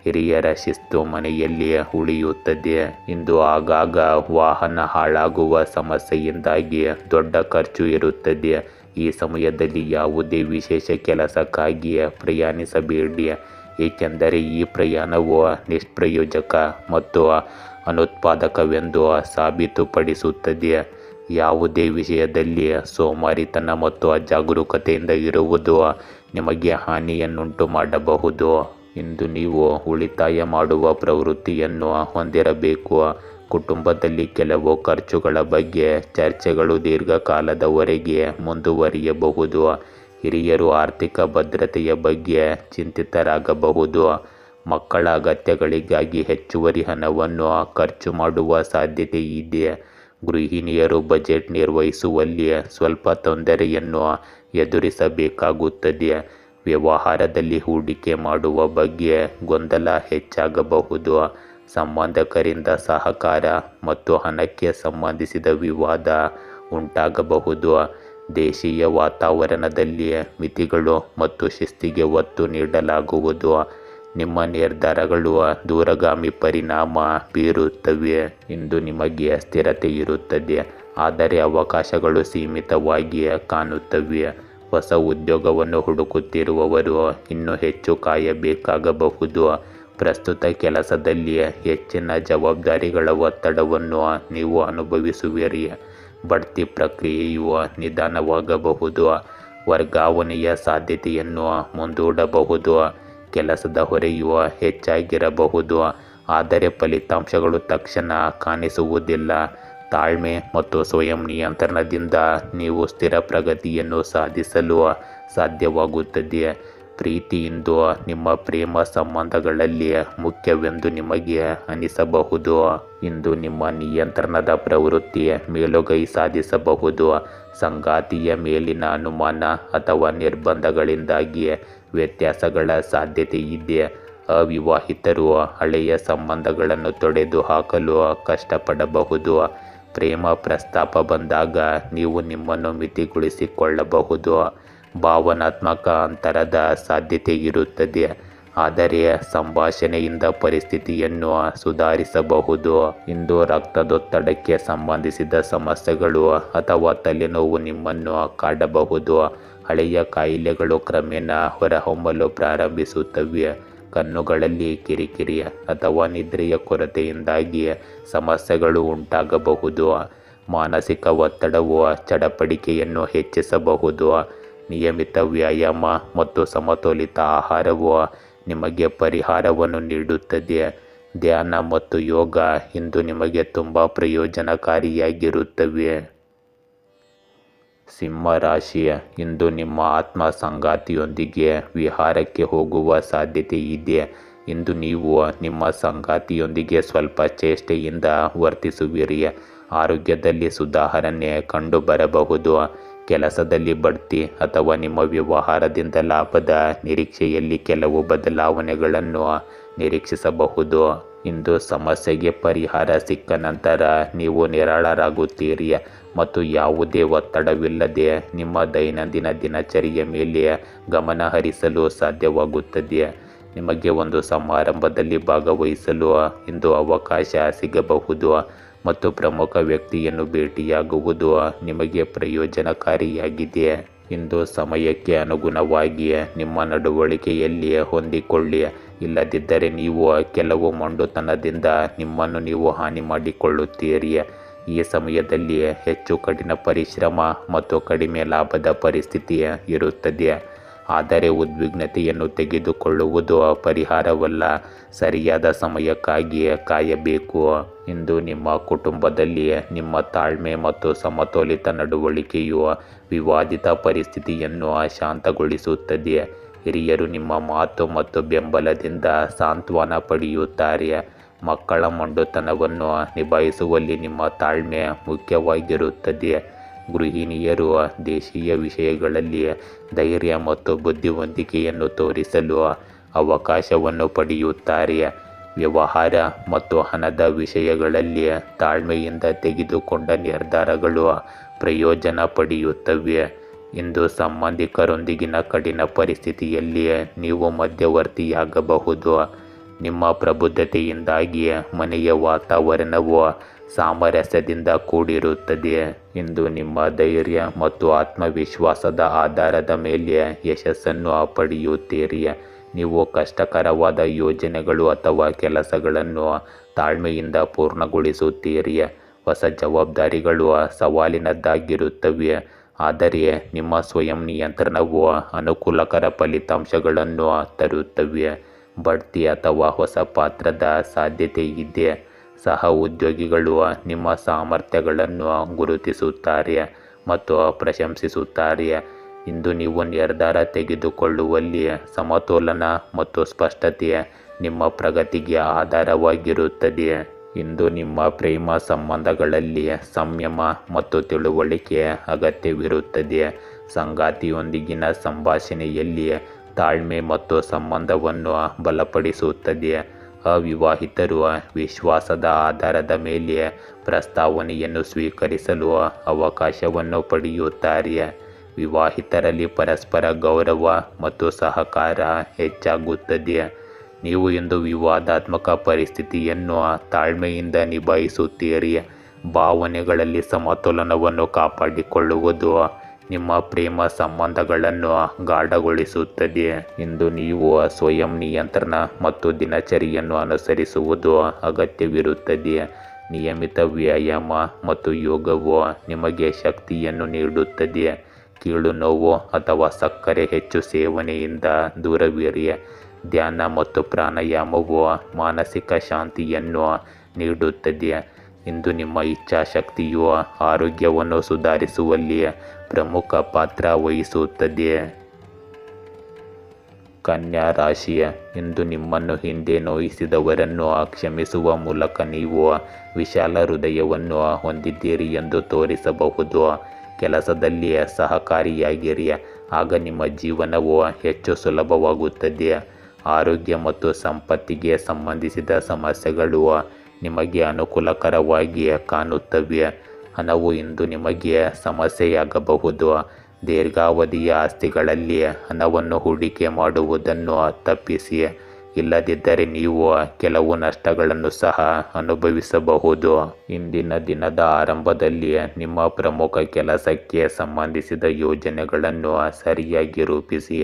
ಹಿರಿಯರ ಶಿಸ್ತು ಮನೆಯಲ್ಲಿ ಉಳಿಯುತ್ತದೆ. ಇಂದು ಆಗಾಗ ವಾಹನ ಹಾಳಾಗುವ ಸಮಸ್ಯೆಯಿಂದಾಗಿ ದೊಡ್ಡ ಖರ್ಚು ಇರುತ್ತದೆ. ಈ ಸಮಯದಲ್ಲಿ ಯಾವುದೇ ವಿಶೇಷ ಕೆಲಸಕ್ಕಾಗಿ ಪ್ರಯಾಣಿಸಬೇಡಿ, ಏಕೆಂದರೆ ಈ ಪ್ರಯಾಣವು ನಿಷ್ಪ್ರಯೋಜಕ ಮತ್ತು ಅನುತ್ಪಾದಕವೆಂದು ಸಾಬೀತುಪಡಿಸುತ್ತದೆ. ಯಾವುದೇ ವಿಷಯದಲ್ಲಿ ಸೋಮಾರಿತನ ಮತ್ತು ಅಜಾಗರೂಕತೆಯಿಂದ ಇರುವುದು ನಿಮಗೆ ಹಾನಿಯನ್ನುಂಟು ಮಾಡಬಹುದು. ಇಂದು ನೀವು ಉಳಿತಾಯ ಮಾಡುವ ಪ್ರವೃತ್ತಿಯನ್ನು ಹೊಂದಿರಬೇಕು. ಕುಟುಂಬದಲ್ಲಿ ಕೆಲವು ಖರ್ಚುಗಳ ಬಗ್ಗೆ ಚರ್ಚೆಗಳು ದೀರ್ಘಕಾಲದವರೆಗೆ ಮುಂದುವರಿಯಬಹುದು. ಹಿರಿಯರು ಆರ್ಥಿಕ ಭದ್ರತೆಯ ಬಗ್ಗೆ ಚಿಂತಿತರಾಗಬಹುದು. ಮಕ್ಕಳ ಅಗತ್ಯಗಳಿಗಾಗಿ ಹೆಚ್ಚುವರಿ ಹಣವನ್ನು ಖರ್ಚು ಮಾಡುವ ಸಾಧ್ಯತೆ ಇದೆ. ಗೃಹಿಣಿಯರು ಬಜೆಟ್ ನಿರ್ವಹಿಸುವಲ್ಲಿ ಸ್ವಲ್ಪ ತೊಂದರೆಯನ್ನು ಎದುರಿಸಬೇಕಾಗುತ್ತದೆ. ವ್ಯವಹಾರದಲ್ಲಿ ಹೂಡಿಕೆ ಮಾಡುವ ಬಗ್ಗೆ ಗೊಂದಲ ಹೆಚ್ಚಾಗಬಹುದು. ಸಂಬಂಧಿಕರಿಂದ ಸಹಕಾರ ಮತ್ತು ಹಣಕ್ಕೆ ಸಂಬಂಧಿಸಿದ ವಿವಾದ ಉಂಟಾಗಬಹುದು. ದೇಶೀಯ ವಾತಾವರಣದಲ್ಲಿ ಮಿತಿಗಳು ಮತ್ತು ಶಿಸ್ತಿಗೆ ಒತ್ತು ನೀಡಲಾಗುವುದು. ನಿಮ್ಮ ನಿರ್ಧಾರಗಳು ದೂರಗಾಮಿ ಪರಿಣಾಮ ಬೀರುತ್ತವೆ. ಇಂದು ನಿಮಗೆ ಸ್ಥಿರತೆ ಇರುತ್ತದೆ, ಆದರೆ ಅವಕಾಶಗಳು ಸೀಮಿತವಾಗಿ ಕಾಣುತ್ತವೆ. ಹೊಸ ಉದ್ಯೋಗವನ್ನು ಹುಡುಕುತ್ತಿರುವವರು ಇನ್ನೂ ಹೆಚ್ಚು ಕಾಯಬೇಕಾಗಬಹುದು. ಪ್ರಸ್ತುತ ಕೆಲಸದಲ್ಲಿ ಹೆಚ್ಚಿನ ಜವಾಬ್ದಾರಿಗಳ ಒತ್ತಡವನ್ನು ನೀವು ಅನುಭವಿಸುವಿರಿ. ಬಡ್ತಿ ಪ್ರಕ್ರಿಯೆಯು ನಿಧಾನವಾಗಬಹುದು. ವರ್ಗಾವಣೆಯ ಸಾಧ್ಯತೆಯನ್ನು ಮುಂದೂಡಬಹುದು. ಕೆಲಸದ ಹೊರೆಯು ಹೆಚ್ಚಾಗಿರಬಹುದು, ಆದರೆ ಫಲಿತಾಂಶಗಳು ತಕ್ಷಣ ಕಾಣಿಸುವುದಿಲ್ಲ. ತಾಳ್ಮೆ ಮತ್ತು ಸ್ವಯಂ ನಿಯಂತ್ರಣದಿಂದ ನೀವು ಸ್ಥಿರ ಪ್ರಗತಿಯನ್ನು ಸಾಧಿಸಲು ಸಾಧ್ಯವಾಗುತ್ತದೆ. ಪ್ರೀತಿಯಿಂದ ನಿಮ್ಮ ಪ್ರೇಮ ಸಂಬಂಧಗಳಲ್ಲಿ ಮುಖ್ಯವೆಂದು ನಿಮಗೆ ಅನಿಸಬಹುದು. ಇಂದು ನಿಮ್ಮ ನಿಯಂತ್ರಣದ ಪ್ರವೃತ್ತಿ ಮೇಲುಗೈ ಸಾಧಿಸಬಹುದು. ಸಂಗಾತಿಯ ಮೇಲಿನ ಅನುಮಾನ ಅಥವಾ ನಿರ್ಬಂಧಗಳಿಂದಾಗಿ ವ್ಯತ್ಯಾಸಗಳ ಸಾಧ್ಯತೆ ಇದೆ. ಅವಿವಾಹಿತರು ಹಳೆಯ ಸಂಬಂಧಗಳನ್ನು ತೊಡೆದು ಹಾಕಲು ಕಷ್ಟಪಡಬಹುದು. ಪ್ರೇಮ ಪ್ರಸ್ತಾಪ ಬಂದಾಗ ನೀವು ನಿಮ್ಮನ್ನು ಮಿತಿಗೊಳಿಸಿಕೊಳ್ಳಬಹುದು. ಭಾವನಾತ್ಮಕ ಅಂತರದ ಸಾಧ್ಯತೆ ಇರುತ್ತದೆ, ಆದರೆ ಸಂಭಾಷಣೆಯಿಂದ ಪರಿಸ್ಥಿತಿಯನ್ನು ಸುಧಾರಿಸಬಹುದು. ಇಂದು ರಕ್ತದೊತ್ತಡಕ್ಕೆ ಸಂಬಂಧಿಸಿದ ಸಮಸ್ಯೆಗಳು ಅಥವಾ ತಲೆನೋವು ನಿಮ್ಮನ್ನು ಕಾಡಬಹುದು. ಹಳೆಯ ಕಾಯಿಲೆಗಳು ಕ್ರಮೇಣ ಹೊರಹೊಮ್ಮಲು ಪ್ರಾರಂಭಿಸುತ್ತವೆ. ಕಣ್ಣುಗಳಲ್ಲಿ ಕಿರಿಕಿರಿ ಅಥವಾ ನಿದ್ರೆಯ ಕೊರತೆಯಿಂದಾಗಿ ಸಮಸ್ಯೆಗಳು ಉಂಟಾಗಬಹುದು. ಮಾನಸಿಕ ಒತ್ತಡವು ಚಡಪಡಿಕೆಯನ್ನು ಹೆಚ್ಚಿಸಬಹುದು. ನಿಯಮಿತ ವ್ಯಾಯಾಮ ಮತ್ತು ಸಮತೋಲಿತ ಆಹಾರವು ನಿಮಗೆ ಪರಿಹಾರವನ್ನು ನೀಡುತ್ತದೆ. ಧ್ಯಾನ ಮತ್ತು ಯೋಗ ಇಂದು ನಿಮಗೆ ತುಂಬ ಪ್ರಯೋಜನಕಾರಿಯಾಗಿರುತ್ತವೆ. ಸಿಂಹ ರಾಶಿ, ಇಂದು ನಿಮ್ಮ ಆತ್ಮ ಸಂಗಾತಿಯೊಂದಿಗೆ ವಿಹಾರಕ್ಕೆ ಹೋಗುವ ಸಾಧ್ಯತೆ ಇದೆ. ಇಂದು ನೀವು ನಿಮ್ಮ ಸಂಗಾತಿಯೊಂದಿಗೆ ಸ್ವಲ್ಪ ಚೇಷ್ಟೆಯಿಂದ ವರ್ತಿಸುವಿರಿ. ಆರೋಗ್ಯದಲ್ಲಿ ಸುಧಾರಣೆ ಕಂಡುಬರಬಹುದು. ಕೆಲಸದಲ್ಲಿ ಬಡ್ತಿ ಅಥವಾ ನಿಮ್ಮ ವ್ಯವಹಾರದಿಂದ ಲಾಭದ ನಿರೀಕ್ಷೆಯಲ್ಲಿ ಕೆಲವು ಬದಲಾವಣೆಗಳನ್ನು ನಿರೀಕ್ಷಿಸಬಹುದು. ಇಂದು ಸಮಸ್ಯೆಗೆ ಪರಿಹಾರ ಸಿಕ್ಕ ನಂತರ ನೀವು ನಿರಾಳರಾಗುತ್ತೀರಿ ಮತ್ತು ಯಾವುದೇ ಒತ್ತಡವಿಲ್ಲದೆ ನಿಮ್ಮ ದೈನಂದಿನ ದಿನಚರಿಯ ಮೇಲೆ ಗಮನ ಹರಿಸಲು ಸಾಧ್ಯವಾಗುತ್ತದೆ. ನಿಮಗೆ ಒಂದು ಸಮಾರಂಭದಲ್ಲಿ ಭಾಗವಹಿಸಲು ಇಂದು ಅವಕಾಶ ಸಿಗಬಹುದು ಮತ್ತು ಪ್ರಮುಖ ವ್ಯಕ್ತಿಯನ್ನು ಭೇಟಿಯಾಗುವುದು ನಿಮಗೆ ಪ್ರಯೋಜನಕಾರಿಯಾಗಿದೆ. ಇಂದು ಸಮಯಕ್ಕೆ ಅನುಗುಣವಾಗಿ ನಿಮ್ಮ ನಡವಳಿಕೆಯಲ್ಲಿ ಹೊಂದಿಕೊಳ್ಳಿ. ಇಲ್ಲದಿದ್ದರೆ ನೀವು ಕೆಲವು ಮೊಂಡುತನದಿಂದ ನಿಮ್ಮನ್ನು ನೀವು ಹಾನಿ ಮಾಡಿಕೊಳ್ಳುತ್ತೀರಿ. ಈ ಸಮಯದಲ್ಲಿ ಹೆಚ್ಚು ಕಠಿಣ ಪರಿಶ್ರಮ ಮತ್ತು ಕಡಿಮೆ ಲಾಭದ ಪರಿಸ್ಥಿತಿ ಇರುತ್ತದೆ. ಆದರೆ ಉದ್ವಿಗ್ನತೆಯನ್ನು ತೆಗೆದುಕೊಳ್ಳುವುದು ಪರಿಹಾರವಲ್ಲ. ಸರಿಯಾದ ಸಮಯಕ್ಕಾಗಿ ಕಾಯಬೇಕು. ಇಂದು ನಿಮ್ಮ ಕುಟುಂಬದಲ್ಲಿ ನಿಮ್ಮ ತಾಳ್ಮೆ ಮತ್ತು ಸಮತೋಲಿತ ನಡವಳಿಕೆಯು ವಿವಾದಿತ ಪರಿಸ್ಥಿತಿಯನ್ನು ಶಾಂತಗೊಳಿಸುತ್ತದೆ. ಹಿರಿಯರು ನಿಮ್ಮ ಮಾತು ಮತ್ತು ಬೆಂಬಲದಿಂದ ಸಾಂತ್ವನ ಪಡೆಯುತ್ತಾರೆ. ಮಕ್ಕಳ ಮೊಂಡುತನವನ್ನು ನಿಭಾಯಿಸುವಲ್ಲಿ ನಿಮ್ಮ ತಾಳ್ಮೆ ಮುಖ್ಯವಾಗಿರುತ್ತದೆ. ಗೃಹಿಣಿಯರು ದೇಶೀಯ ವಿಷಯಗಳಲ್ಲಿ ಧೈರ್ಯ ಮತ್ತು ಬುದ್ಧಿವಂತಿಕೆಯನ್ನು ತೋರಿಸಲು ಅವಕಾಶವನ್ನು ಪಡೆಯುತ್ತಾರೆ. ವ್ಯವಹಾರ ಮತ್ತು ಹಣದ ವಿಷಯಗಳಲ್ಲಿ ತಾಳ್ಮೆಯಿಂದ ತೆಗೆದುಕೊಂಡ ನಿರ್ಧಾರಗಳು ಪ್ರಯೋಜನ ಪಡೆಯುತ್ತವೆ. ಇಂದು ಸಂಬಂಧಿಕರೊಂದಿಗಿನ ಕಠಿಣ ಪರಿಸ್ಥಿತಿಯಲ್ಲಿ ನೀವು ಮಧ್ಯವರ್ತಿಯಾಗಬಹುದು. ನಿಮ್ಮ ಪ್ರಬುದ್ಧತೆಯಿಂದಾಗಿ ಮನೆಯ ವಾತಾವರಣವು ಸಾಮರಸ್ಯದಿಂದ ಕೂಡಿರುತ್ತದೆ. ಇಂದು ನಿಮ್ಮ ಧೈರ್ಯ ಮತ್ತು ಆತ್ಮವಿಶ್ವಾಸದ ಆಧಾರದ ಮೇಲೆ ಯಶಸ್ಸನ್ನು ಪಡೆಯುತ್ತೀರಿ. ನೀವು ಕಷ್ಟಕರವಾದ ಯೋಜನೆಗಳು ಅಥವಾ ಕೆಲಸಗಳನ್ನು ತಾಳ್ಮೆಯಿಂದ ಪೂರ್ಣಗೊಳಿಸುತ್ತೀರಿ. ಹೊಸ ಜವಾಬ್ದಾರಿಗಳು ಸವಾಲಿನದ್ದಾಗಿರುತ್ತವೆ, ಆದರೆ ನಿಮ್ಮ ಸ್ವಯಂ ನಿಯಂತ್ರಣವು ಅನುಕೂಲಕರ ಫಲಿತಾಂಶಗಳನ್ನು ತರುತ್ತವೆ. ಬಡ್ತಿ ಅಥವಾ ಹೊಸ ಪಾತ್ರದ ಸಾಧ್ಯತೆ ಇದೆ. ಸಹ ಉದ್ಯೋಗಿಗಳು ನಿಮ್ಮ ಸಾಮರ್ಥ್ಯಗಳನ್ನು ಗುರುತಿಸುತ್ತಾರೆ ಮತ್ತು ಪ್ರಶಂಸಿಸುತ್ತಾರೆ. ಇಂದು ನೀವು ನಿರ್ಧಾರ ತೆಗೆದುಕೊಳ್ಳುವಲ್ಲಿ ಸಮತೋಲನ ಮತ್ತು ಸ್ಪಷ್ಟತೆ ನಿಮ್ಮ ಪ್ರಗತಿಗೆ ಆಧಾರವಾಗಿರುತ್ತದೆ. ಇಂದು ನಿಮ್ಮ ಪ್ರೇಮ ಸಂಬಂಧಗಳಲ್ಲಿ ಸಂಯಮ ಮತ್ತು ತಿಳುವಳಿಕೆ ಅಗತ್ಯವಿರುತ್ತದೆ. ಸಂಗಾತಿಯೊಂದಿಗಿನ ಸಂಭಾಷಣೆಯಲ್ಲಿ ತಾಳ್ಮೆ ಮತ್ತು ಸಂಬಂಧವನ್ನು ಬಲಪಡಿಸುತ್ತದೆ. ಅವಿವಾಹಿತರು ವಿಶ್ವಾಸದ ಆಧಾರದ ಮೇಲೆ ಪ್ರಸ್ತಾವನೆಯನ್ನು ಸ್ವೀಕರಿಸಲು ಅವಕಾಶವನ್ನು ಪಡೆಯುತ್ತಾರೆ. ವಿವಾಹಿತರಲ್ಲಿ ಪರಸ್ಪರ ಗೌರವ ಮತ್ತು ಸಹಕಾರ ಹೆಚ್ಚಾಗುತ್ತದೆ. ನೀವು ಇಂದು ವಿವಾದಾತ್ಮಕ ಪರಿಸ್ಥಿತಿಯನ್ನು ತಾಳ್ಮೆಯಿಂದ ನಿಭಾಯಿಸುತ್ತೀರಿ. ಭಾವನೆಗಳಲ್ಲಿ ಸಮತೋಲನವನ್ನು ಕಾಪಾಡಿಕೊಳ್ಳುವುದು ನಿಮ್ಮ ಪ್ರೇಮ ಸಂಬಂಧಗಳನ್ನು ಗಾಢಗೊಳಿಸುತ್ತದೆ. ಇಂದು ನೀವು ಸ್ವಯಂ ನಿಯಂತ್ರಣ ಮತ್ತು ದಿನಚರಿಯನ್ನು ಅನುಸರಿಸುವುದು ಅಗತ್ಯವಿರುತ್ತದೆ. ನಿಯಮಿತ ವ್ಯಾಯಾಮ ಮತ್ತು ಯೋಗವು ನಿಮಗೆ ಶಕ್ತಿಯನ್ನು ನೀಡುತ್ತದೆ. ಕೀಲು ನೋವು ಅಥವಾ ಸಕ್ಕರೆ ಹೆಚ್ಚು ಸೇವನೆಯಿಂದ ದೂರವಿರಿ. ಧ್ಯಾನ ಮತ್ತು ಪ್ರಾಣಾಯಾಮವು ಮಾನಸಿಕ ಶಾಂತಿಯನ್ನು ನೀಡುತ್ತದೆ. ಇಂದು ನಿಮ್ಮ ಇಚ್ಛಾಶಕ್ತಿಯು ಆರೋಗ್ಯವನ್ನು ಸುಧಾರಿಸುವಲ್ಲಿ ಪ್ರಮುಖ ಪಾತ್ರ ವಹಿಸುತ್ತದೆ. ಕನ್ಯಾ ರಾಶಿಯ ಇಂದು ನಿಮ್ಮನ್ನು ಹಿಂದೆ ನೋಯಿಸಿದವರನ್ನು ಕ್ಷಮಿಸುವ ಮೂಲಕ ನೀವು ವಿಶಾಲ ಹೃದಯವನ್ನು ಹೊಂದಿದ್ದೀರಿ ಎಂದು ತೋರಿಸಬಹುದು. ಕೆಲಸದಲ್ಲಿ ಸಹಕಾರಿಯಾಗಿರಿ, ಆಗ ನಿಮ್ಮ ಜೀವನವು ಹೆಚ್ಚು ಸುಲಭವಾಗುತ್ತದೆ. ಆರೋಗ್ಯ ಮತ್ತು ಸಂಪತ್ತಿಗೆ ಸಂಬಂಧಿಸಿದ ಸಮಸ್ಯೆಗಳು ನಿಮಗೆ ಅನುಕೂಲಕರವಾಗಿ ಕಾಣುತ್ತವೆ. ಹಣವು ಇಂದು ನಿಮಗೆ ಸಮಸ್ಯೆಯಾಗಬಹುದು. ದೀರ್ಘಾವಧಿಯ ಆಸ್ತಿಗಳಲ್ಲಿ ಹಣವನ್ನು ಹೂಡಿಕೆ ಮಾಡುವುದನ್ನು ತಪ್ಪಿಸಿ, ಇಲ್ಲದಿದ್ದರೆ ನೀವು ಕೆಲವು ನಷ್ಟಗಳನ್ನು ಸಹ ಅನುಭವಿಸಬಹುದು. ಇಂದಿನ ದಿನದ ಆರಂಭದಲ್ಲಿ ನಿಮ್ಮ ಪ್ರಮುಖ ಕೆಲಸಕ್ಕೆ ಸಂಬಂಧಿಸಿದ ಯೋಜನೆಗಳನ್ನು ಸರಿಯಾಗಿ ರೂಪಿಸಿ,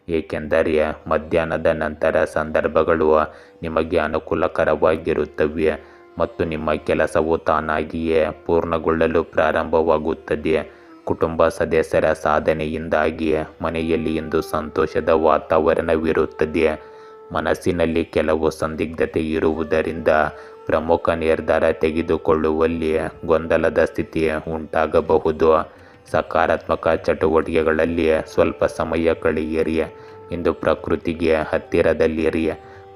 ಏಕೆಂದರೆ ಮಧ್ಯಾಹ್ನದ ನಂತರ ಸಂದರ್ಭಗಳು ನಿಮಗೆ ಅನುಕೂಲಕರವಾಗಿರುತ್ತವೆ ಮತ್ತು ನಿಮ್ಮ ಕೆಲಸವು ತಾನಾಗಿಯೇ ಪೂರ್ಣಗೊಳ್ಳಲು ಪ್ರಾರಂಭವಾಗುತ್ತದೆ. ಕುಟುಂಬ ಸದಸ್ಯರ ಸಾಧನೆಯಿಂದಾಗಿ ಮನೆಯಲ್ಲಿ ಇಂದು ಸಂತೋಷದ ವಾತಾವರಣವಿರುತ್ತದೆ. ಮನಸ್ಸಿನಲ್ಲಿ ಕೆಲವು ಸಂದಿಗ್ಧತೆ ಇರುವುದರಿಂದ ಪ್ರಮುಖ ನಿರ್ಧಾರ ತೆಗೆದುಕೊಳ್ಳುವಲ್ಲಿ ಗೊಂದಲದ ಸ್ಥಿತಿ ಉಂಟಾಗಬಹುದು. ಸಕಾರಾತ್ಮಕ ಚಟುವಟಿಕೆಗಳಲ್ಲಿ ಸ್ವಲ್ಪ ಸಮಯ ಕಳೆಯಿರಿ. ಇಂದು ಪ್ರಕೃತಿಗೆ ಹತ್ತಿರದಲ್ಲಿರಿ.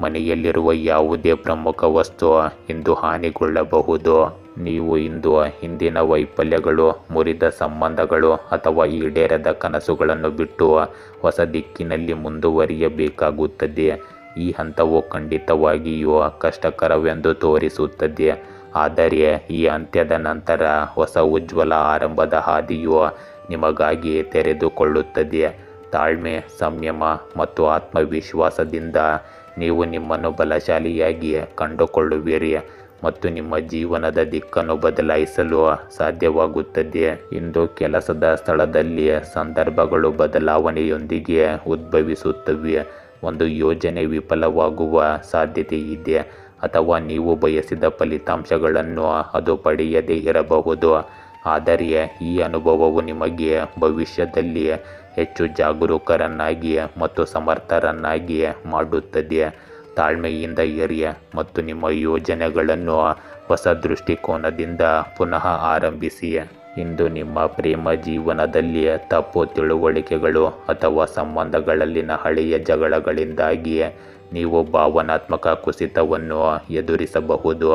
ಮನೆಯಲ್ಲಿರುವ ಯಾವುದೇ ಪ್ರಮುಖ ವಸ್ತು ಇಂದು ಹಾನಿಗೊಳ್ಳಬಹುದು. ನೀವು ಇಂದು ಹಿಂದಿನ ವೈಫಲ್ಯಗಳು, ಮುರಿದ ಸಂಬಂಧಗಳು ಅಥವಾ ಈಡೇರದ ಕನಸುಗಳನ್ನು ಬಿಟ್ಟು ಹೊಸ ದಿಕ್ಕಿನಲ್ಲಿ ಮುಂದುವರಿಯಬೇಕಾಗುತ್ತದೆ. ಈ ಹಂತವು ಖಂಡಿತವಾಗಿಯೂ ಕಷ್ಟಕರವೆಂದು ತೋರಿಸುತ್ತದೆ, ಆದರೆ ಈ ಅಂತ್ಯದ ನಂತರ ಹೊಸ ಉಜ್ವಲ ಆರಂಭದ ಹಾದಿಯು ನಿಮಗಾಗಿ ತೆರೆದುಕೊಳ್ಳುತ್ತದೆ. ತಾಳ್ಮೆ, ಸಂಯಮ ಮತ್ತು ಆತ್ಮವಿಶ್ವಾಸದಿಂದ ನೀವು ನಿಮ್ಮನ್ನು ಬಲಶಾಲಿಯಾಗಿ ಕಂಡುಕೊಳ್ಳುವಿರಿ ಮತ್ತು ನಿಮ್ಮ ಜೀವನದ ದಿಕ್ಕನ್ನು ಬದಲಾಯಿಸಲು ಸಾಧ್ಯವಾಗುತ್ತದೆ. ಇಂದು ಕೆಲಸದ ಸ್ಥಳದಲ್ಲಿ ಸಂದರ್ಭಗಳು ಬದಲಾವಣೆಯೊಂದಿಗೆ ಉದ್ಭವಿಸುತ್ತವೆ. ಒಂದು ಯೋಜನೆ ವಿಫಲವಾಗುವ ಸಾಧ್ಯತೆ ಇದೆ ಅಥವಾ ನೀವು ಬಯಸಿದ ಫಲಿತಾಂಶಗಳನ್ನು ಅದು ಪಡೆಯದೇ ಇರಬಹುದು. ಆದರೆ ಈ ಅನುಭವವು ನಿಮಗೆ ಭವಿಷ್ಯದಲ್ಲಿ ಹೆಚ್ಚು ಜಾಗರೂಕರನ್ನಾಗಿ ಮತ್ತು ಸಮರ್ಥರನ್ನಾಗಿ ಮಾಡುತ್ತದೆ. ತಾಳ್ಮೆಯಿಂದ ಇರಿ ಮತ್ತು ನಿಮ್ಮ ಯೋಜನೆಗಳನ್ನು ಹೊಸ ದೃಷ್ಟಿಕೋನದಿಂದ ಪುನಃ ಆರಂಭಿಸಿ. ಇಂದು ನಿಮ್ಮ ಪ್ರೇಮ ಜೀವನದಲ್ಲಿ ತಪ್ಪು ತಿಳುವಳಿಕೆಗಳು ಅಥವಾ ಸಂಬಂಧಗಳಲ್ಲಿನ ಹಳೆಯ ಜಗಳಗಳಿಂದಾಗಿ ನೀವು ಭಾವನಾತ್ಮಕ ಕುಸಿತವನ್ನು ಎದುರಿಸಬಹುದು.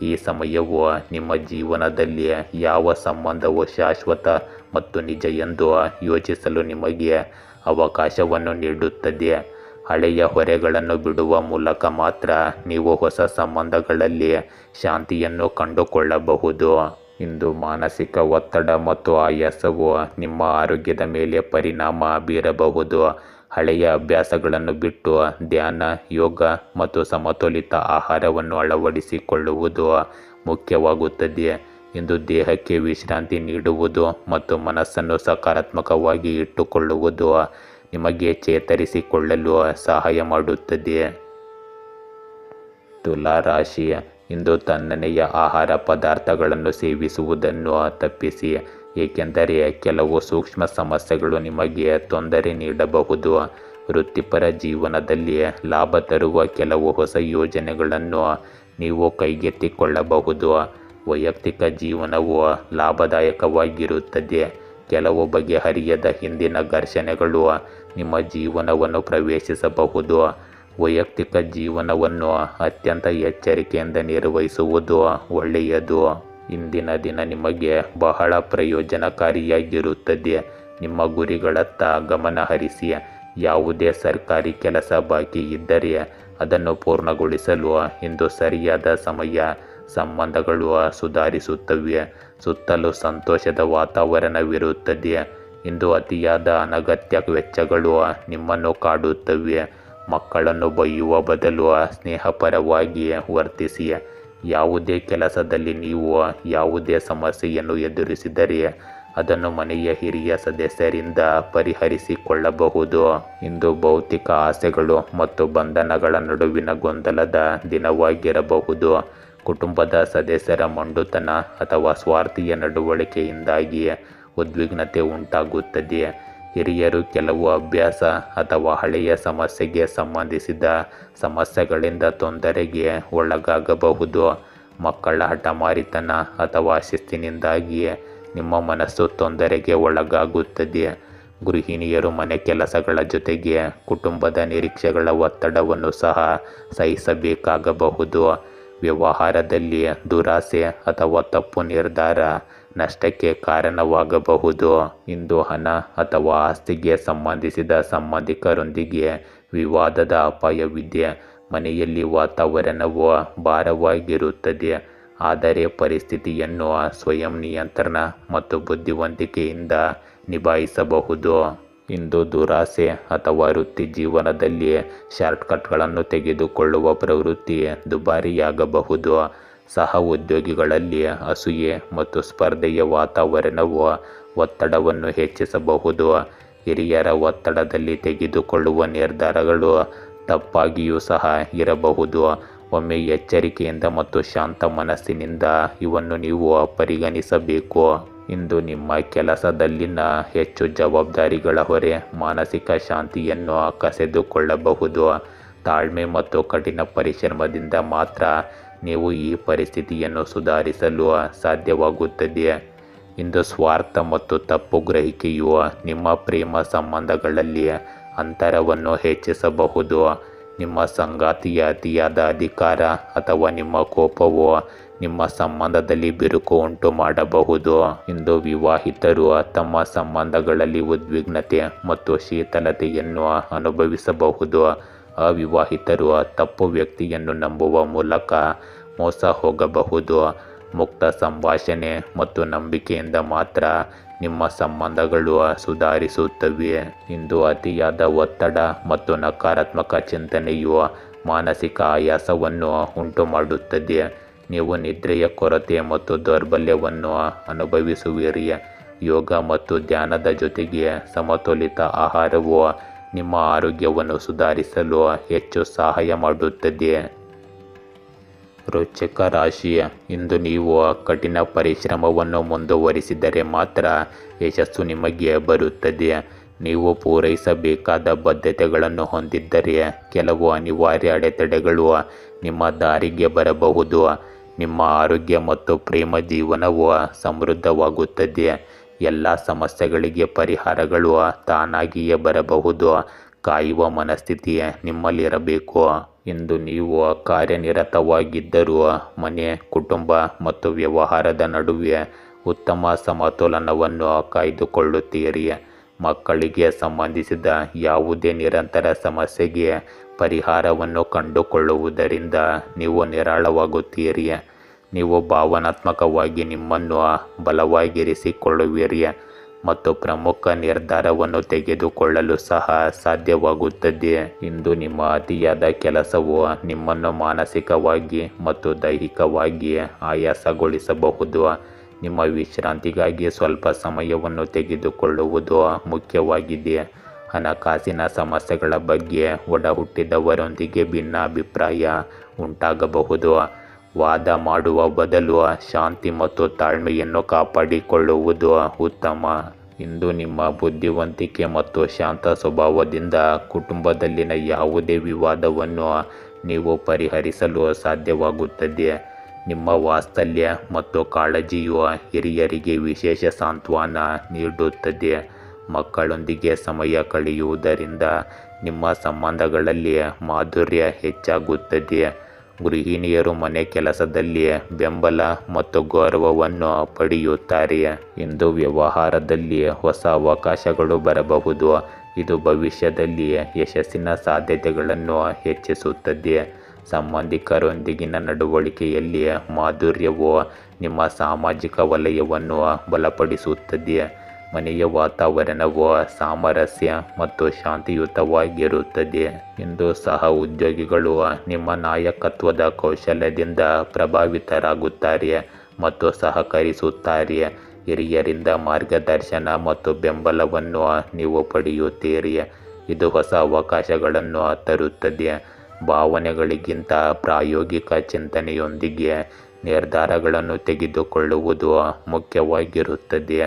ಈ ಸಮಯವು ನಿಮ್ಮ ಜೀವನದಲ್ಲಿ ಯಾವ ಸಂಬಂಧವು ಶಾಶ್ವತ ಮತ್ತು ನಿಜ ಎಂದು ಯೋಚಿಸಲು ನಿಮಗೆ ಅವಕಾಶವನ್ನು ನೀಡುತ್ತದೆ. ಹಳೆಯ ಹೊರೆಗಳನ್ನು ಬಿಡುವ ಮೂಲಕ ಮಾತ್ರ ನೀವು ಹೊಸ ಸಂಬಂಧಗಳಲ್ಲಿ ಶಾಂತಿಯನ್ನು ಕಂಡುಕೊಳ್ಳಬಹುದು. ಇಂದು ಮಾನಸಿಕ ಒತ್ತಡ ಮತ್ತು ಆಯಾಸವು ನಿಮ್ಮ ಆರೋಗ್ಯದ ಮೇಲೆ ಪರಿಣಾಮ ಬೀರಬಹುದು. ಹಳೆಯ ಅಭ್ಯಾಸಗಳನ್ನು ಬಿಟ್ಟು ಧ್ಯಾನ, ಯೋಗ ಮತ್ತು ಸಮತೋಲಿತ ಆಹಾರವನ್ನು ಅಳವಡಿಸಿಕೊಳ್ಳುವುದು ಮುಖ್ಯವಾಗುತ್ತದೆ. ಇಂದು ದೇಹಕ್ಕೆ ವಿಶ್ರಾಂತಿ ನೀಡುವುದು ಮತ್ತು ಮನಸ್ಸನ್ನು ಸಕಾರಾತ್ಮಕವಾಗಿ ಇಟ್ಟುಕೊಳ್ಳುವುದು ನಿಮಗೆ ಚೇತರಿಸಿಕೊಳ್ಳಲು ಸಹಾಯ ಮಾಡುತ್ತದೆ. ತುಲಾ ರಾಶಿ ಇಂದು ತಣ್ಣನೆಯ ಆಹಾರ ಪದಾರ್ಥಗಳನ್ನು ಸೇವಿಸುವುದನ್ನು ತಪ್ಪಿಸಿ, ಏಕೆಂದರೆ ಕೆಲವು ಸೂಕ್ಷ್ಮ ಸಮಸ್ಯೆಗಳು ನಿಮಗೆ ತೊಂದರೆ ನೀಡಬಹುದು. ವೃತ್ತಿಪರ ಜೀವನದಲ್ಲಿ ಲಾಭ ತರುವ ಕೆಲವು ಹೊಸ ಯೋಜನೆಗಳನ್ನು ನೀವು ಕೈಗೆತ್ತಿಕೊಳ್ಳಬಹುದು. ವೈಯಕ್ತಿಕ ಜೀವನವು ಲಾಭದಾಯಕವಾಗಿರುತ್ತದೆ. ಕೆಲವು ಬಗೆಹರಿಯದ ಹಿಂದಿನ ಘರ್ಷಣೆಗಳು ನಿಮ್ಮ ಜೀವನವನ್ನು ಪ್ರವೇಶಿಸಬಹುದು. ವೈಯಕ್ತಿಕ ಜೀವನವನ್ನು ಅತ್ಯಂತ ಎಚ್ಚರಿಕೆಯಿಂದ ನಿರ್ವಹಿಸುವುದು ಒಳ್ಳೆಯದು. ಇಂದಿನ ದಿನ ನಿಮಗೆ ಬಹಳ ಪ್ರಯೋಜನಕಾರಿಯಾಗಿರುತ್ತದೆ. ನಿಮ್ಮ ಗುರಿಗಳತ್ತ ಗಮನ ಹರಿಸಿ. ಯಾವುದೇ ಸರ್ಕಾರಿ ಕೆಲಸ ಬಾಕಿ ಇದ್ದರೆ ಅದನ್ನು ಪೂರ್ಣಗೊಳಿಸಲು ಇಂದು ಸರಿಯಾದ ಸಮಯ. ಸಂಬಂಧಗಳು ಸುಧಾರಿಸುತ್ತವೆ. ಸುತ್ತಲೂ ಸಂತೋಷದ ವಾತಾವರಣವಿರುತ್ತದೆ. ಇಂದು ಅತಿಯಾದ ಅನಗತ್ಯ ವೆಚ್ಚಗಳು ನಿಮ್ಮನ್ನು ಕಾಡುತ್ತವೆ. ಮಕ್ಕಳನ್ನು ಬೈಯುವ ಬದಲು ಸ್ನೇಹಪರವಾಗಿ ವರ್ತಿಸಿ. ಯಾವುದೇ ಕೆಲಸದಲ್ಲಿ ನೀವು ಯಾವುದೇ ಸಮಸ್ಯೆಯನ್ನು ಎದುರಿಸಿದರೆ ಅದನ್ನು ಮನೆಯ ಹಿರಿಯ ಸದಸ್ಯರಿಂದ ಪರಿಹರಿಸಿಕೊಳ್ಳಬಹುದು. ಇಂದು ಭೌತಿಕ ಆಸೆಗಳು ಮತ್ತು ಬಂಧನಗಳ ನಡುವಿನ ಗೊಂದಲದ ದಿನವಾಗಿರಬಹುದು. ಕುಟುಂಬದ ಸದಸ್ಯರ ಮೊಂಡುತನ ಅಥವಾ ಸ್ವಾರ್ಥೀಯ ನಡವಳಿಕೆಯಿಂದಾಗಿ ಉದ್ವಿಗ್ನತೆ ಉಂಟಾಗುತ್ತದೆ. ಹಿರಿಯರು ಕೆಲವು ಅಭ್ಯಾಸ ಅಥವಾ ಹಳೆಯ ಸಮಸ್ಯೆಗೆ ಸಂಬಂಧಿಸಿದ ಸಮಸ್ಯೆಗಳಿಂದ ತೊಂದರೆಗೆ ಒಳಗಾಗಬಹುದು. ಮಕ್ಕಳ ಹಠಮಾರಿತನ ಅಥವಾ ಶಿಸ್ತಿನಿಂದಾಗಿ ನಿಮ್ಮ ಮನಸ್ಸು ತೊಂದರೆಗೆ ಒಳಗಾಗುತ್ತದೆ. ಗೃಹಿಣಿಯರು ಮನೆ ಕೆಲಸಗಳ ಜೊತೆಗೆ ಕುಟುಂಬದ ನಿರೀಕ್ಷೆಗಳ ಒತ್ತಡವನ್ನು ಸಹ ಸಹಿಸಬೇಕಾಗಬಹುದು. ವ್ಯವಹಾರದಲ್ಲಿ ದುರಾಸೆ ಅಥವಾ ತಪ್ಪು ನಿರ್ಧಾರ ನಷ್ಟಕ್ಕೆ ಕಾರಣವಾಗಬಹುದು. ಇಂದು ಹಣ ಅಥವಾ ಆಸ್ತಿಗೆ ಸಂಬಂಧಿಸಿದ ಸಂಬಂಧಿಕರೊಂದಿಗೆ ವಿವಾದದ ಅಪಾಯವಿದೆ. ಮನೆಯಲ್ಲಿ ವಾತಾವರಣವು ಭಾರವಾಗಿರುತ್ತದೆ, ಆದರೆ ಪರಿಸ್ಥಿತಿಯನ್ನು ಸ್ವಯಂ ನಿಯಂತ್ರಣ ಮತ್ತು ಬುದ್ಧಿವಂತಿಕೆಯಿಂದ ನಿಭಾಯಿಸಬಹುದು. ಇಂದು ದುರಾಸೆ ಅಥವಾ ವೃತ್ತಿ ಜೀವನದಲ್ಲಿ ಶಾರ್ಟ್ಕಟ್ಗಳನ್ನು ತೆಗೆದುಕೊಳ್ಳುವ ಪ್ರವೃತ್ತಿ ದುಬಾರಿಯಾಗಬಹುದು. ಸಹ ಉದ್ಯೋಗಿಗಳಲ್ಲಿ ಅಸೂಯೆ ಮತ್ತು ಸ್ಪರ್ಧೆಯ ವಾತಾವರಣವು ಒತ್ತಡವನ್ನು ಹೆಚ್ಚಿಸಬಹುದು. ಹಿರಿಯರ ಒತ್ತಡದಲ್ಲಿ ತೆಗೆದುಕೊಳ್ಳುವ ನಿರ್ಧಾರಗಳು ತಪ್ಪಾಗಿಯೂ ಸಹ ಇರಬಹುದು. ಒಮ್ಮೆ ಎಚ್ಚರಿಕೆಯಿಂದ ಮತ್ತು ಶಾಂತ ಮನಸ್ಸಿನಿಂದ ಇವನ್ನು ನೀವು ಪರಿಗಣಿಸಬೇಕು. ಇಂದು ನಿಮ್ಮ ಕೆಲಸದಲ್ಲಿನ ಹೆಚ್ಚು ಜವಾಬ್ದಾರಿಗಳ ಹೊರೆ ಮಾನಸಿಕ ಶಾಂತಿಯನ್ನು ಕಸಿದುಕೊಳ್ಳಬಹುದು. ತಾಳ್ಮೆ ಮತ್ತು ಕಠಿಣ ಪರಿಶ್ರಮದಿಂದ ಮಾತ್ರ ನೀವು ಈ ಪರಿಸ್ಥಿತಿಯನ್ನು ಸುಧಾರಿಸಲು ಸಾಧ್ಯವಾಗುತ್ತದೆ. ಇಂದು ಸ್ವಾರ್ಥ ಮತ್ತು ತಪ್ಪು ಗ್ರಹಿಕೆಯು ನಿಮ್ಮ ಪ್ರೇಮ ಸಂಬಂಧಗಳಲ್ಲಿ ಅಂತರವನ್ನು ಹೆಚ್ಚಿಸಬಹುದು. ನಿಮ್ಮ ಸಂಗಾತಿಯ ಅತಿಯಾದ ಅಧಿಕಾರ ಅಥವಾ ನಿಮ್ಮ ಕೋಪವು ನಿಮ್ಮ ಸಂಬಂಧದಲ್ಲಿ ಬಿರುಕು ಉಂಟು ಮಾಡಬಹುದು. ಇಂದು ವಿವಾಹಿತರು ತಮ್ಮ ಸಂಬಂಧಗಳಲ್ಲಿ ಉದ್ವಿಗ್ನತೆ ಮತ್ತು ಶೀತಲತೆಯನ್ನು ಅನುಭವಿಸಬಹುದು. ಅವಿವಾಹಿತರು ತಪ್ಪು ವ್ಯಕ್ತಿಯನ್ನು ನಂಬುವ ಮೂಲಕ ಮೋಸ ಹೋಗಬಹುದು. ಮುಕ್ತ ಸಂಭಾಷಣೆ ಮತ್ತು ನಂಬಿಕೆಯಿಂದ ಮಾತ್ರ ನಿಮ್ಮ ಸಂಬಂಧಗಳು ಸುಧಾರಿಸುತ್ತವೆ. ಇಂದು ಅತಿಯಾದ ಒತ್ತಡ ಮತ್ತು ನಕಾರಾತ್ಮಕ ಚಿಂತನೆಯು ಮಾನಸಿಕ ಆಯಾಸವನ್ನು ಉಂಟುಮಾಡುತ್ತದೆ. ನೀವು ನಿದ್ರೆಯ ಕೊರತೆ ಮತ್ತು ದೌರ್ಬಲ್ಯವನ್ನು ಅನುಭವಿಸುವಿರಿ. ಯೋಗ ಮತ್ತು ಧ್ಯಾನದ ಜೊತೆಗೆ ಸಮತೋಲಿತ ಆಹಾರವು ನಿಮ್ಮ ಆರೋಗ್ಯವನ್ನು ಸುಧಾರಿಸಲು ಹೆಚ್ಚು ಸಹಾಯ ಮಾಡುತ್ತದೆ. ವೃಶ್ಚಿಕ ರಾಶಿ, ಇಂದು ನೀವು ಕಠಿಣ ಪರಿಶ್ರಮವನ್ನು ಮುಂದುವರಿಸಿದರೆ ಮಾತ್ರ ಯಶಸ್ಸು ನಿಮಗೆ ಬರುತ್ತದೆ. ನೀವು ಪೂರೈಸಬೇಕಾದ ಬದ್ಧತೆಗಳನ್ನು ಹೊಂದಿದ್ದರೆ ಕೆಲವು ಅನಿವಾರ್ಯ ಅಡೆತಡೆಗಳು ನಿಮ್ಮ ದಾರಿಗೆ ಬರಬಹುದು. ನಿಮ್ಮ ಆರೋಗ್ಯ ಮತ್ತು ಪ್ರೇಮ ಜೀವನವು ಸಮೃದ್ಧವಾಗುತ್ತದೆ. ಎಲ್ಲ ಸಮಸ್ಯೆಗಳಿಗೆ ಪರಿಹಾರಗಳು ತಾನಾಗಿಯೇ ಬರಬಹುದು. ಕಾಯುವ ಮನಸ್ಥಿತಿ ನಿಮ್ಮಲ್ಲಿರಬೇಕು. ಇಂದು ನೀವು ಕಾರ್ಯನಿರತವಾಗಿದ್ದರೂ ಮನೆ, ಕುಟುಂಬ ಮತ್ತು ವ್ಯವಹಾರದ ನಡುವೆ ಉತ್ತಮ ಸಮತೋಲನವನ್ನು ಕಾಯ್ದುಕೊಳ್ಳುತ್ತೀರಿ. ಮಕ್ಕಳಿಗೆ ಸಂಬಂಧಿಸಿದ ಯಾವುದೇ ನಿರಂತರ ಸಮಸ್ಯೆಗೆ ಪರಿಹಾರವನ್ನು ಕಂಡುಕೊಳ್ಳುವುದರಿಂದ ನೀವು ನಿರಾಳವಾಗುತ್ತೀರಿ. ನೀವು ಭಾವನಾತ್ಮಕವಾಗಿ ನಿಮ್ಮನ್ನು ಬಲವಾಗಿರಿಸಿಕೊಳ್ಳುವಿರಿ ಮತ್ತು ಪ್ರಮುಖ ನಿರ್ಧಾರವನ್ನು ತೆಗೆದುಕೊಳ್ಳಲು ಸಹ ಸಾಧ್ಯವಾಗುತ್ತದೆ. ಇಂದು ನಿಮ್ಮ ಅತಿಯಾದ ಕೆಲಸವು ನಿಮ್ಮನ್ನು ಮಾನಸಿಕವಾಗಿ ಮತ್ತು ದೈಹಿಕವಾಗಿ ಆಯಾಸಗೊಳಿಸಬಹುದು. ನಿಮ್ಮ ವಿಶ್ರಾಂತಿಗಾಗಿ ಸ್ವಲ್ಪ ಸಮಯವನ್ನು ತೆಗೆದುಕೊಳ್ಳುವುದು ಮುಖ್ಯವಾಗಿದೆ. ಹಣಕಾಸಿನ ಸಮಸ್ಯೆಗಳ ಬಗ್ಗೆ ಒಡಹುಟ್ಟಿದವರೊಂದಿಗೆ ಭಿನ್ನಾಭಿಪ್ರಾಯ ಉಂಟಾಗಬಹುದು. ವಾದ ಮಾಡುವ ಬದಲು ಶಾಂತಿ ಮತ್ತು ತಾಳ್ಮೆಯನ್ನು ಕಾಪಾಡಿಕೊಳ್ಳುವುದು ಉತ್ತಮ. ಇಂದು ನಿಮ್ಮ ಬುದ್ಧಿವಂತಿಕೆ ಮತ್ತು ಶಾಂತ ಸ್ವಭಾವದಿಂದ ಕುಟುಂಬದಲ್ಲಿನ ಯಾವುದೇ ವಿವಾದವನ್ನು ನೀವು ಪರಿಹರಿಸಲು ಸಾಧ್ಯವಾಗುತ್ತದೆ. ನಿಮ್ಮ ವಾತ್ಸಲ್ಯ ಮತ್ತು ಕಾಳಜಿಯು ಹಿರಿಯರಿಗೆ ವಿಶೇಷ ಸಾಂತ್ವನ ನೀಡುತ್ತದೆ. ಮಕ್ಕಳೊಂದಿಗೆ ಸಮಯ ಕಳೆಯುವುದರಿಂದ ನಿಮ್ಮ ಸಂಬಂಧಗಳಲ್ಲಿ ಮಾಧುರ್ಯ ಹೆಚ್ಚಾಗುತ್ತದೆ. ಗೃಹಿಣಿಯರು ಮನೆ ಕೆಲಸದಲ್ಲಿ ಬೆಂಬಲ ಮತ್ತು ಗೌರವವನ್ನು ಪಡೆಯುತ್ತಾರೆ. ಇಂದು ವ್ಯವಹಾರದಲ್ಲಿ ಹೊಸ ಅವಕಾಶಗಳು ಬರಬಹುದು. ಇದು ಭವಿಷ್ಯದಲ್ಲಿ ಯಶಸ್ಸಿನ ಸಾಧ್ಯತೆಗಳನ್ನು ಹೆಚ್ಚಿಸುತ್ತದೆ. ಸಂಬಂಧಿಕರೊಂದಿಗಿನ ನಡವಳಿಕೆಯಲ್ಲಿ ಮಾಧುರ್ಯವು ನಿಮ್ಮ ಸಾಮಾಜಿಕ ವಲಯವನ್ನು ಬಲಪಡಿಸುತ್ತದೆ. ಮನೆಯ ವಾತಾವರಣವು ಸಾಮರಸ್ಯ ಮತ್ತು ಶಾಂತಿಯುತವಾಗಿರುತ್ತದೆ. ಇಂದು ಸಹ ಉದ್ಯೋಗಿಗಳು ನಿಮ್ಮ ನಾಯಕತ್ವದ ಕೌಶಲ್ಯದಿಂದ ಪ್ರಭಾವಿತರಾಗುತ್ತಾರೆ ಮತ್ತು ಸಹಕರಿಸುತ್ತಾರೆ. ಹಿರಿಯರಿಂದ ಮಾರ್ಗದರ್ಶನ ಮತ್ತು ಬೆಂಬಲವನ್ನು ನೀವು ಪಡೆಯುತ್ತೀರಿ. ಇದು ಹೊಸ ಅವಕಾಶಗಳನ್ನು ತರುತ್ತದೆ. ಭಾವನೆಗಳಿಗಿಂತ ಪ್ರಾಯೋಗಿಕ ಚಿಂತನೆಯೊಂದಿಗೆ ನಿರ್ಧಾರಗಳನ್ನು ತೆಗೆದುಕೊಳ್ಳುವುದು ಮುಖ್ಯವಾಗಿರುತ್ತದೆ.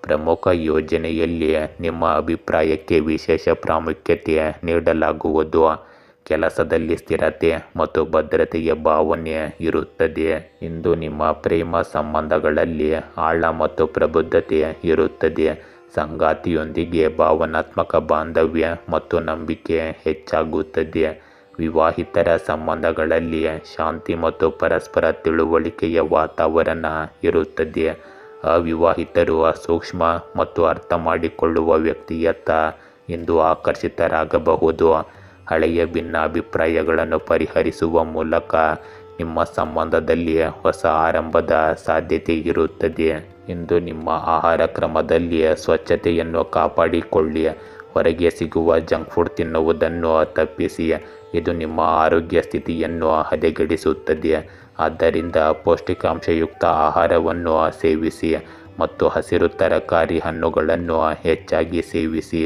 ಪ್ರಮುಖ ಯೋಜನೆಯಲ್ಲಿ ನಿಮ್ಮ ಅಭಿಪ್ರಾಯಕ್ಕೆ ವಿಶೇಷ ಪ್ರಾಮುಖ್ಯತೆ ನೀಡಲಾಗುವುದು. ಕೆಲಸದಲ್ಲಿ ಸ್ಥಿರತೆ ಮತ್ತು ಭದ್ರತೆಯ ಭಾವನೆ ಇರುತ್ತದೆ. ಇಂದು ನಿಮ್ಮ ಪ್ರೇಮ ಸಂಬಂಧಗಳಲ್ಲಿ ಆಳ ಮತ್ತು ಪ್ರಬುದ್ಧತೆ ಇರುತ್ತದೆ. ಸಂಗಾತಿಯೊಂದಿಗೆ ಭಾವನಾತ್ಮಕ ಬಾಂಧವ್ಯ ಮತ್ತು ನಂಬಿಕೆ ಹೆಚ್ಚಾಗುತ್ತದೆ. ವಿವಾಹಿತರ ಸಂಬಂಧಗಳಲ್ಲಿ ಶಾಂತಿ ಮತ್ತು ಪರಸ್ಪರ ತಿಳುವಳಿಕೆಯ ವಾತಾವರಣ ಇರುತ್ತದೆ. ಅವಿವಾಹಿತರು ಸೂಕ್ಷ್ಮ ಮತ್ತು ಅರ್ಥ ಮಾಡಿಕೊಳ್ಳುವ ವ್ಯಕ್ತಿಯತ್ತ ಇಂದು ಆಕರ್ಷಿತರಾಗಬಹುದು. ಹಳೆಯ ಭಿನ್ನಾಭಿಪ್ರಾಯಗಳನ್ನು ಪರಿಹರಿಸುವ ಮೂಲಕ ನಿಮ್ಮ ಸಂಬಂಧದಲ್ಲಿ ಹೊಸ ಆರಂಭದ ಸಾಧ್ಯತೆ ಇರುತ್ತದೆ. ಇಂದು ನಿಮ್ಮ ಆಹಾರ ಕ್ರಮದಲ್ಲಿ ಸ್ವಚ್ಛತೆಯನ್ನು ಕಾಪಾಡಿಕೊಳ್ಳಿ. ಹೊರಗೆ ಸಿಗುವ ಜಂಕ್ ಫುಡ್ ತಿನ್ನುವುದನ್ನು ತಪ್ಪಿಸಿ. ಇದು ನಿಮ್ಮ ಆರೋಗ್ಯ ಸ್ಥಿತಿಯನ್ನು ಹದಗೆಡಿಸುತ್ತದೆ. ಆದ್ದರಿಂದ ಪೌಷ್ಟಿಕಾಂಶಯುಕ್ತ ಆಹಾರವನ್ನು ಸೇವಿಸಿ ಮತ್ತು ಹಸಿರು ತರಕಾರಿ ಹಣ್ಣುಗಳನ್ನು ಹೆಚ್ಚಾಗಿ ಸೇವಿಸಿ.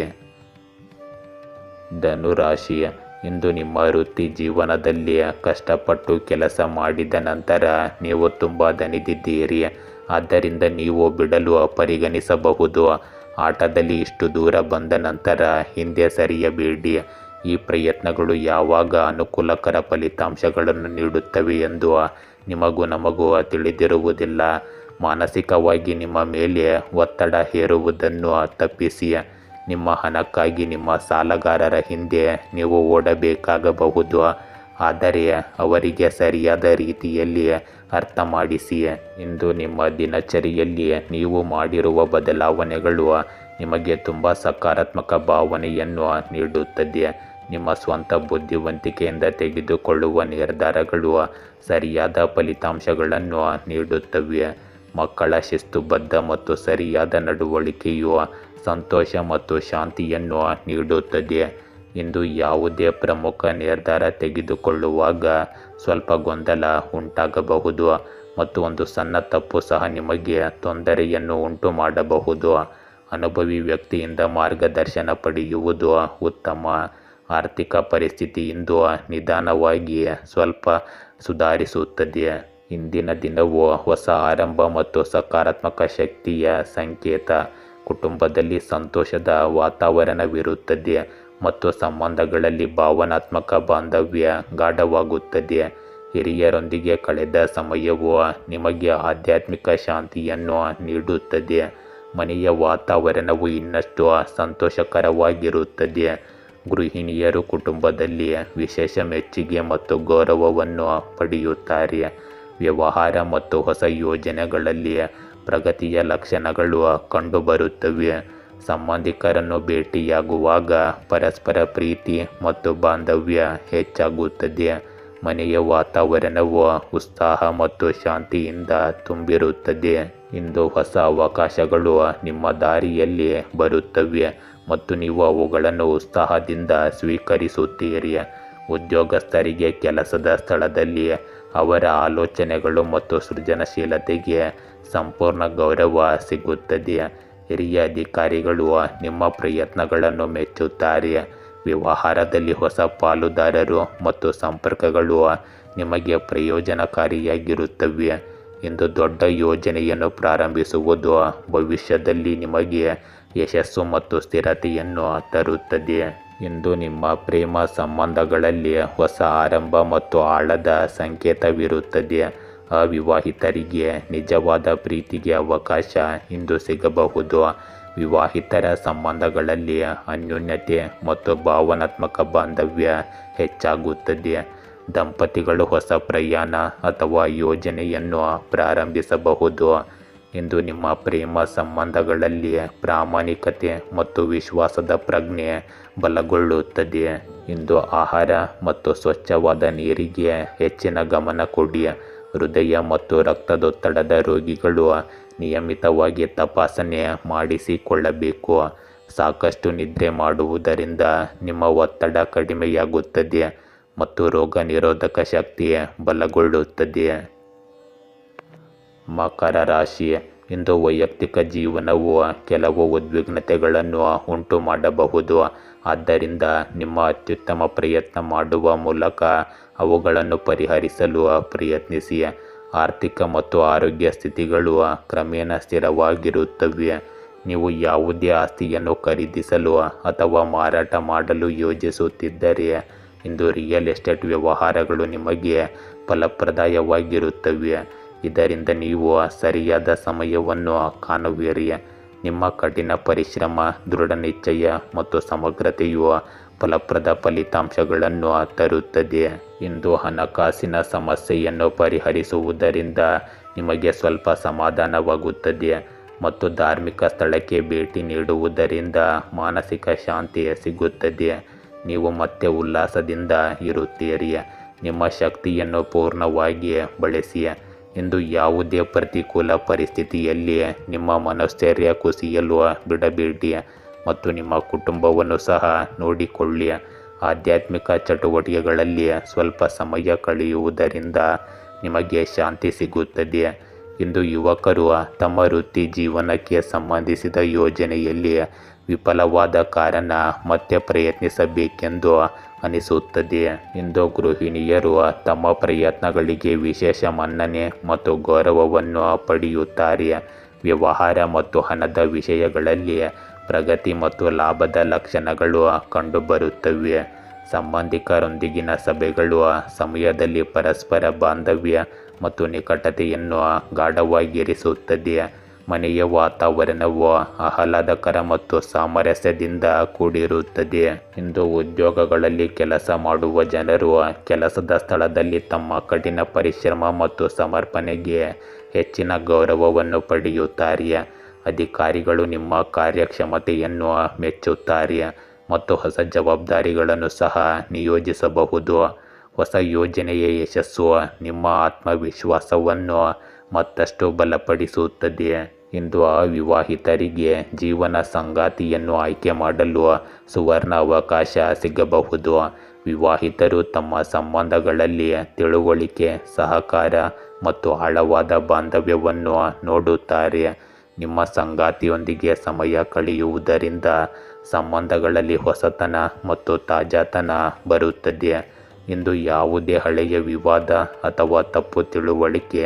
ಧನುರಾಶಿ, ಇಂದು ನಿಮ್ಮ ವೃತ್ತಿ ಜೀವನದಲ್ಲಿ ಕಷ್ಟಪಟ್ಟು ಕೆಲಸ ಮಾಡಿದ ನಂತರ ನೀವು ತುಂಬ ದಣಿದಿದ್ದೀರಿ. ಆದ್ದರಿಂದ ನೀವು ಬಿಡಲು ಪರಿಗಣಿಸಬಹುದು. ಆಟದಲ್ಲಿ ಇಷ್ಟು ದೂರ ಬಂದ ನಂತರ ಹಿಂದೆ ಸರಿಯಬೇಡಿ. ಈ ಪ್ರಯತ್ನಗಳು ಯಾವಾಗ ಅನುಕೂಲಕರ ಫಲಿತಾಂಶಗಳನ್ನು ನೀಡುತ್ತವೆ ಎಂದು ನಮಗೂ ತಿಳಿದಿರುವುದಿಲ್ಲ. ಮಾನಸಿಕವಾಗಿ ನಿಮ್ಮ ಮೇಲೆ ಒತ್ತಡ ಹೇರುವುದನ್ನು ತಪ್ಪಿಸಿ. ನಿಮ್ಮ ಹಣಕ್ಕಾಗಿ ನಿಮ್ಮ ಸಾಲಗಾರರ ಹಿಂದೆ ನೀವು ಓಡಬೇಕಾಗಬಹುದು. ಆದರೆ ಅವರಿಗೆ ಸರಿಯಾದ ರೀತಿಯಲ್ಲಿ ಅರ್ಥ ಮಾಡಿಸಿ. ಇಂದು ನಿಮ್ಮ ದಿನಚರಿಯಲ್ಲಿ ನೀವು ಮಾಡಿರುವ ಬದಲಾವಣೆಗಳು ನಿಮಗೆ ತುಂಬ ಸಕಾರಾತ್ಮಕ ಭಾವನೆಯನ್ನು ನೀಡುತ್ತದೆ. ನಿಮ್ಮ ಸ್ವಂತ ಬುದ್ಧಿವಂತಿಕೆಯಿಂದ ತೆಗೆದುಕೊಳ್ಳುವ ನಿರ್ಧಾರಗಳು ಸರಿಯಾದ ಫಲಿತಾಂಶಗಳನ್ನು ನೀಡುತ್ತವೆ. ಮಕ್ಕಳ ಶಿಸ್ತುಬದ್ಧ ಮತ್ತು ಸರಿಯಾದ ನಡವಳಿಕೆಯು ಸಂತೋಷ ಮತ್ತು ಶಾಂತಿಯನ್ನು ನೀಡುತ್ತದೆ. ಇಂದು ಯಾವುದೇ ಪ್ರಮುಖ ನಿರ್ಧಾರ ತೆಗೆದುಕೊಳ್ಳುವಾಗ ಸ್ವಲ್ಪ ಗೊಂದಲ ಉಂಟಾಗಬಹುದು ಮತ್ತು ಒಂದು ಸಣ್ಣ ತಪ್ಪು ಸಹ ನಿಮಗೆ ತೊಂದರೆಯನ್ನು ಉಂಟು ಮಾಡಬಹುದು. ಅನುಭವಿ ವ್ಯಕ್ತಿಯಿಂದ ಮಾರ್ಗದರ್ಶನ ಪಡೆಯುವುದು ಉತ್ತಮ. ಆರ್ಥಿಕ ಪರಿಸ್ಥಿತಿ ಇಂದು ನಿಧಾನವಾಗಿ ಸ್ವಲ್ಪ ಸುಧಾರಿಸುತ್ತದೆ. ಇಂದಿನ ದಿನವು ಹೊಸ ಆರಂಭ ಮತ್ತು ಸಕಾರಾತ್ಮಕ ಶಕ್ತಿಯ ಸಂಕೇತ. ಕುಟುಂಬದಲ್ಲಿ ಸಂತೋಷದ ವಾತಾವರಣವಿರುತ್ತದೆ ಮತ್ತು ಸಂಬಂಧಗಳಲ್ಲಿ ಭಾವನಾತ್ಮಕ ಬಾಂಧವ್ಯ ಗಾಢವಾಗುತ್ತದೆ. ಹಿರಿಯರೊಂದಿಗೆ ಕಳೆದ ಸಮಯವು ನಿಮಗೆ ಆಧ್ಯಾತ್ಮಿಕ ಶಾಂತಿಯನ್ನು ನೀಡುತ್ತದೆ. ಮನೆಯ ವಾತಾವರಣವು ಇನ್ನಷ್ಟು ಸಂತೋಷಕರವಾಗಿರುತ್ತದೆ. ಗೃಹಿಣಿಯರು ಕುಟುಂಬದಲ್ಲಿ ವಿಶೇಷ ಮೆಚ್ಚುಗೆ ಮತ್ತು ಗೌರವವನ್ನು ಪಡೆಯುತ್ತಾರೆ. ವ್ಯವಹಾರ ಮತ್ತು ಹೊಸ ಯೋಜನೆಗಳಲ್ಲಿ ಪ್ರಗತಿಯ ಲಕ್ಷಣಗಳು ಕಂಡುಬರುತ್ತವೆ. ಸಂಬಂಧಿಕರನ್ನು ಭೇಟಿಯಾಗುವಾಗ ಪರಸ್ಪರ ಪ್ರೀತಿ ಮತ್ತು ಬಾಂಧವ್ಯ ಹೆಚ್ಚಾಗುತ್ತದೆ. ಮನೆಯ ವಾತಾವರಣವು ಉತ್ಸಾಹ ಮತ್ತು ಶಾಂತಿಯಿಂದ ತುಂಬಿರುತ್ತದೆ. ಇಂದು ಹೊಸ ಅವಕಾಶಗಳು ನಿಮ್ಮ ದಾರಿಯಲ್ಲಿ ಬರುತ್ತವೆ ಮತ್ತು ನೀವು ಅವುಗಳನ್ನು ಉತ್ಸಾಹದಿಂದ ಸ್ವೀಕರಿಸುತ್ತೀರಿ. ಉದ್ಯೋಗಸ್ಥರಿಗೆ ಕೆಲಸದ ಸ್ಥಳದಲ್ಲಿ ಅವರ ಆಲೋಚನೆಗಳು ಮತ್ತು ಸೃಜನಶೀಲತೆಗೆ ಸಂಪೂರ್ಣ ಗೌರವ ಸಿಗುತ್ತದೆ. ಹಿರಿಯ ಅಧಿಕಾರಿಗಳು ನಿಮ್ಮ ಪ್ರಯತ್ನಗಳನ್ನು ಮೆಚ್ಚುತ್ತಾರೆ. ವ್ಯವಹಾರದಲ್ಲಿ ಹೊಸ ಪಾಲುದಾರರು ಮತ್ತು ಸಂಪರ್ಕಗಳು ನಿಮಗೆ ಪ್ರಯೋಜನಕಾರಿಯಾಗಿರುತ್ತವೆ. ಇಂದು ದೊಡ್ಡ ಯೋಜನೆಯನ್ನು ಪ್ರಾರಂಭಿಸುವುದು ಭವಿಷ್ಯದಲ್ಲಿ ನಿಮಗೆ ಯಶಸ್ಸು ಮತ್ತು ಸ್ಥಿರತೆಯನ್ನು ತರುತ್ತದೆ. ಇಂದು ನಿಮ್ಮ ಪ್ರೇಮ ಸಂಬಂಧಗಳಲ್ಲಿ ಹೊಸ ಆರಂಭ ಮತ್ತು ಆಳದ ಸಂಕೇತವಿರುತ್ತದೆ. ಅವಿವಾಹಿತರಿಗೆ ನಿಜವಾದ ಪ್ರೀತಿಗೆ ಅವಕಾಶ ಇಂದು ಸಿಗಬಹುದು. ವಿವಾಹಿತರ ಸಂಬಂಧಗಳಲ್ಲಿ ಅನ್ಯೋನ್ಯತೆ ಮತ್ತು ಭಾವನಾತ್ಮಕ ಬಾಂಧವ್ಯ ಹೆಚ್ಚಾಗುತ್ತದೆ. ದಂಪತಿಗಳು ಹೊಸ ಪ್ರಯಾಣ ಅಥವಾ ಯೋಜನೆಯನ್ನು ಪ್ರಾರಂಭಿಸಬಹುದು. ಇಂದು ನಿಮ್ಮ ಪ್ರೇಮ ಸಂಬಂಧಗಳಲ್ಲಿ ಪ್ರಾಮಾಣಿಕತೆ ಮತ್ತು ವಿಶ್ವಾಸದ ಪ್ರಜ್ಞೆ ಬಲಗೊಳ್ಳುತ್ತದೆ. ಇಂದು ಆಹಾರ ಮತ್ತು ಸ್ವಚ್ಛವಾದ ನೀರಿಗೆ ಹೆಚ್ಚಿನ ಗಮನ ಕೊಡಿ. ಹೃದಯ ಮತ್ತು ರಕ್ತದೊತ್ತಡದ ರೋಗಿಗಳು ನಿಯಮಿತವಾಗಿ ತಪಾಸಣೆ ಮಾಡಿಸಿಕೊಳ್ಳಬೇಕು. ಸಾಕಷ್ಟು ನಿದ್ರೆ ಮಾಡುವುದರಿಂದ ನಿಮ್ಮ ಒತ್ತಡ ಕಡಿಮೆಯಾಗುತ್ತದೆ ಮತ್ತು ರೋಗ ನಿರೋಧಕ ಶಕ್ತಿ ಬಲಗೊಳ್ಳುತ್ತದೆ. ಮಕರ ರಾಶಿ, ಇಂದು ವೈಯಕ್ತಿಕ ಜೀವನವು ಕೆಲವು ಉದ್ವಿಗ್ನತೆಗಳನ್ನು ಉಂಟು ಮಾಡಬಹುದು. ಆದ್ದರಿಂದ ನಿಮ್ಮ ಅತ್ಯುತ್ತಮ ಪ್ರಯತ್ನ ಮಾಡುವ ಮೂಲಕ ಅವುಗಳನ್ನು ಪರಿಹರಿಸಲು ಪ್ರಯತ್ನಿಸಿ. ಆರ್ಥಿಕ ಮತ್ತು ಆರೋಗ್ಯ ಸ್ಥಿತಿಗಳು ಕ್ರಮೇಣ ಸ್ಥಿರವಾಗಿರುತ್ತವೆ. ನೀವು ಯಾವುದೇ ಆಸ್ತಿಯನ್ನು ಖರೀದಿಸಲು ಅಥವಾ ಮಾರಾಟ ಮಾಡಲು ಯೋಜಿಸುತ್ತಿದ್ದರೆ ಇಂದು ರಿಯಲ್ ಎಸ್ಟೇಟ್ ವ್ಯವಹಾರಗಳು ನಿಮಗೆ ಫಲಪ್ರದಾಯವಾಗಿರುತ್ತವೆ. ಇದರಿಂದ ನೀವು ಸರಿಯಾದ ಸಮಯವನ್ನು ಕಾಣುವಿರಿ. ನಿಮ್ಮ ಕಠಿಣ ಪರಿಶ್ರಮ, ದೃಢ ನಿಶ್ಚಯ ಮತ್ತು ಸಮಗ್ರತೆಯು ಫಲಪ್ರದ ಫಲಿತಾಂಶಗಳನ್ನು ತರುತ್ತದೆ. ಇಂದು ಹಣಕಾಸಿನ ಸಮಸ್ಯೆಯನ್ನು ಪರಿಹರಿಸುವುದರಿಂದ ನಿಮಗೆ ಸ್ವಲ್ಪ ಸಮಾಧಾನವಾಗುತ್ತದೆ ಮತ್ತು ಧಾರ್ಮಿಕ ಸ್ಥಳಕ್ಕೆ ಭೇಟಿ ನೀಡುವುದರಿಂದ ಮಾನಸಿಕ ಶಾಂತಿ ಸಿಗುತ್ತದೆ. ನೀವು ಮತ್ತೆ ಉಲ್ಲಾಸದಿಂದ ಇರುತ್ತೀರಿ. ನಿಮ್ಮ ಶಕ್ತಿಯನ್ನು ಪೂರ್ಣವಾಗಿ ಬಳಸಿ. ಇಂದು ಯಾವುದೇ ಪ್ರತಿಕೂಲ ಪರಿಸ್ಥಿತಿಯಲ್ಲಿ ನಿಮ್ಮ ಮನೋಸ್ಥೈರ್ಯ ಕುಸಿಯಲು ಬಿಡಬೇಡಿ ಮತ್ತು ನಿಮ್ಮ ಕುಟುಂಬವನ್ನು ಸಹ ನೋಡಿಕೊಳ್ಳಿ. ಆಧ್ಯಾತ್ಮಿಕ ಚಟುವಟಿಕೆಗಳಲ್ಲಿ ಸ್ವಲ್ಪ ಸಮಯ ಕಳೆಯುವುದರಿಂದ ನಿಮಗೆ ಶಾಂತಿ ಸಿಗುತ್ತದೆ. ಇಂದು ಯುವಕರು ತಮ್ಮ ವೃತ್ತಿ ಜೀವನಕ್ಕೆ ಸಂಬಂಧಿಸಿದ ಯೋಜನೆಯಲ್ಲಿ ವಿಫಲವಾದ ಕಾರಣ ಮತ್ತೆ ಪ್ರಯತ್ನಿಸಬೇಕೆಂದು ಅನಿಸುತ್ತದೆ. ಇಂದು ಗೃಹಿಣಿಯರು ತಮ್ಮ ಪ್ರಯತ್ನಗಳಿಗೆ ವಿಶೇಷ ಮನ್ನಣೆ ಮತ್ತು ಗೌರವವನ್ನು ಪಡೆಯುತ್ತಾರೆ. ವ್ಯವಹಾರ ಮತ್ತು ಹಣದ ವಿಷಯಗಳಲ್ಲಿ ಪ್ರಗತಿ ಮತ್ತು ಲಾಭದ ಲಕ್ಷಣಗಳು ಕಂಡುಬರುತ್ತವೆ. ಸಂಬಂಧಿಕರೊಂದಿಗಿನ ಸಭೆಗಳು ಸಮಯದಲ್ಲಿ ಪರಸ್ಪರ ಬಾಂಧವ್ಯ ಮತ್ತು ನಿಕಟತೆಯನ್ನು ಗಾಢವಾಗಿರಿಸುತ್ತದೆ. ಮನೆಯ ವಾತಾವರಣವು ಆಹ್ಲಾದಕರ ಮತ್ತು ಸಾಮರಸ್ಯದಿಂದ ಕೂಡಿರುತ್ತದೆ. ಇಂದು ಉದ್ಯೋಗಗಳಲ್ಲಿ ಕೆಲಸ ಮಾಡುವ ಜನರು ಕೆಲಸದ ಸ್ಥಳದಲ್ಲಿ ತಮ್ಮ ಕಠಿಣ ಪರಿಶ್ರಮ ಮತ್ತು ಸಮರ್ಪಣೆಗೆ ಹೆಚ್ಚಿನ ಗೌರವವನ್ನು ಪಡೆಯುತ್ತಾರೆ. ಅಧಿಕಾರಿಗಳು ನಿಮ್ಮ ಕಾರ್ಯಕ್ಷಮತೆಯನ್ನು ಮೆಚ್ಚುತ್ತಾರೆ ಮತ್ತು ಹೊಸ ಜವಾಬ್ದಾರಿಗಳನ್ನು ಸಹ ನಿಯೋಜಿಸಬಹುದು. ಹೊಸ ಯೋಜನೆಯ ಯಶಸ್ಸು ನಿಮ್ಮ ಆತ್ಮವಿಶ್ವಾಸವನ್ನು ಮತ್ತಷ್ಟು ಬಲಪಡಿಸುತ್ತದೆ. ಇಂದು ಅವಿವಾಹಿತರಿಗೆ ಜೀವನ ಸಂಗಾತಿಯನ್ನು ಆಯ್ಕೆ ಮಾಡಲು ಸುವರ್ಣ ಅವಕಾಶ ಸಿಗಬಹುದು. ವಿವಾಹಿತರು ತಮ್ಮ ಸಂಬಂಧಗಳಲ್ಲಿ ತಿಳುವಳಿಕೆ, ಸಹಕಾರ ಮತ್ತು ಆಳವಾದ ಬಾಂಧವ್ಯವನ್ನು ನೋಡುತ್ತಾರೆ. ನಿಮ್ಮ ಸಂಗಾತಿಯೊಂದಿಗೆ ಸಮಯ ಕಳೆಯುವುದರಿಂದ ಸಂಬಂಧಗಳಲ್ಲಿ ಹೊಸತನ ಮತ್ತು ತಾಜಾತನ ಬರುತ್ತದೆ. ಇಂದು ಯಾವುದೇ ಹಳೆಯ ವಿವಾದ ಅಥವಾ ತಪ್ಪು ತಿಳುವಳಿಕೆ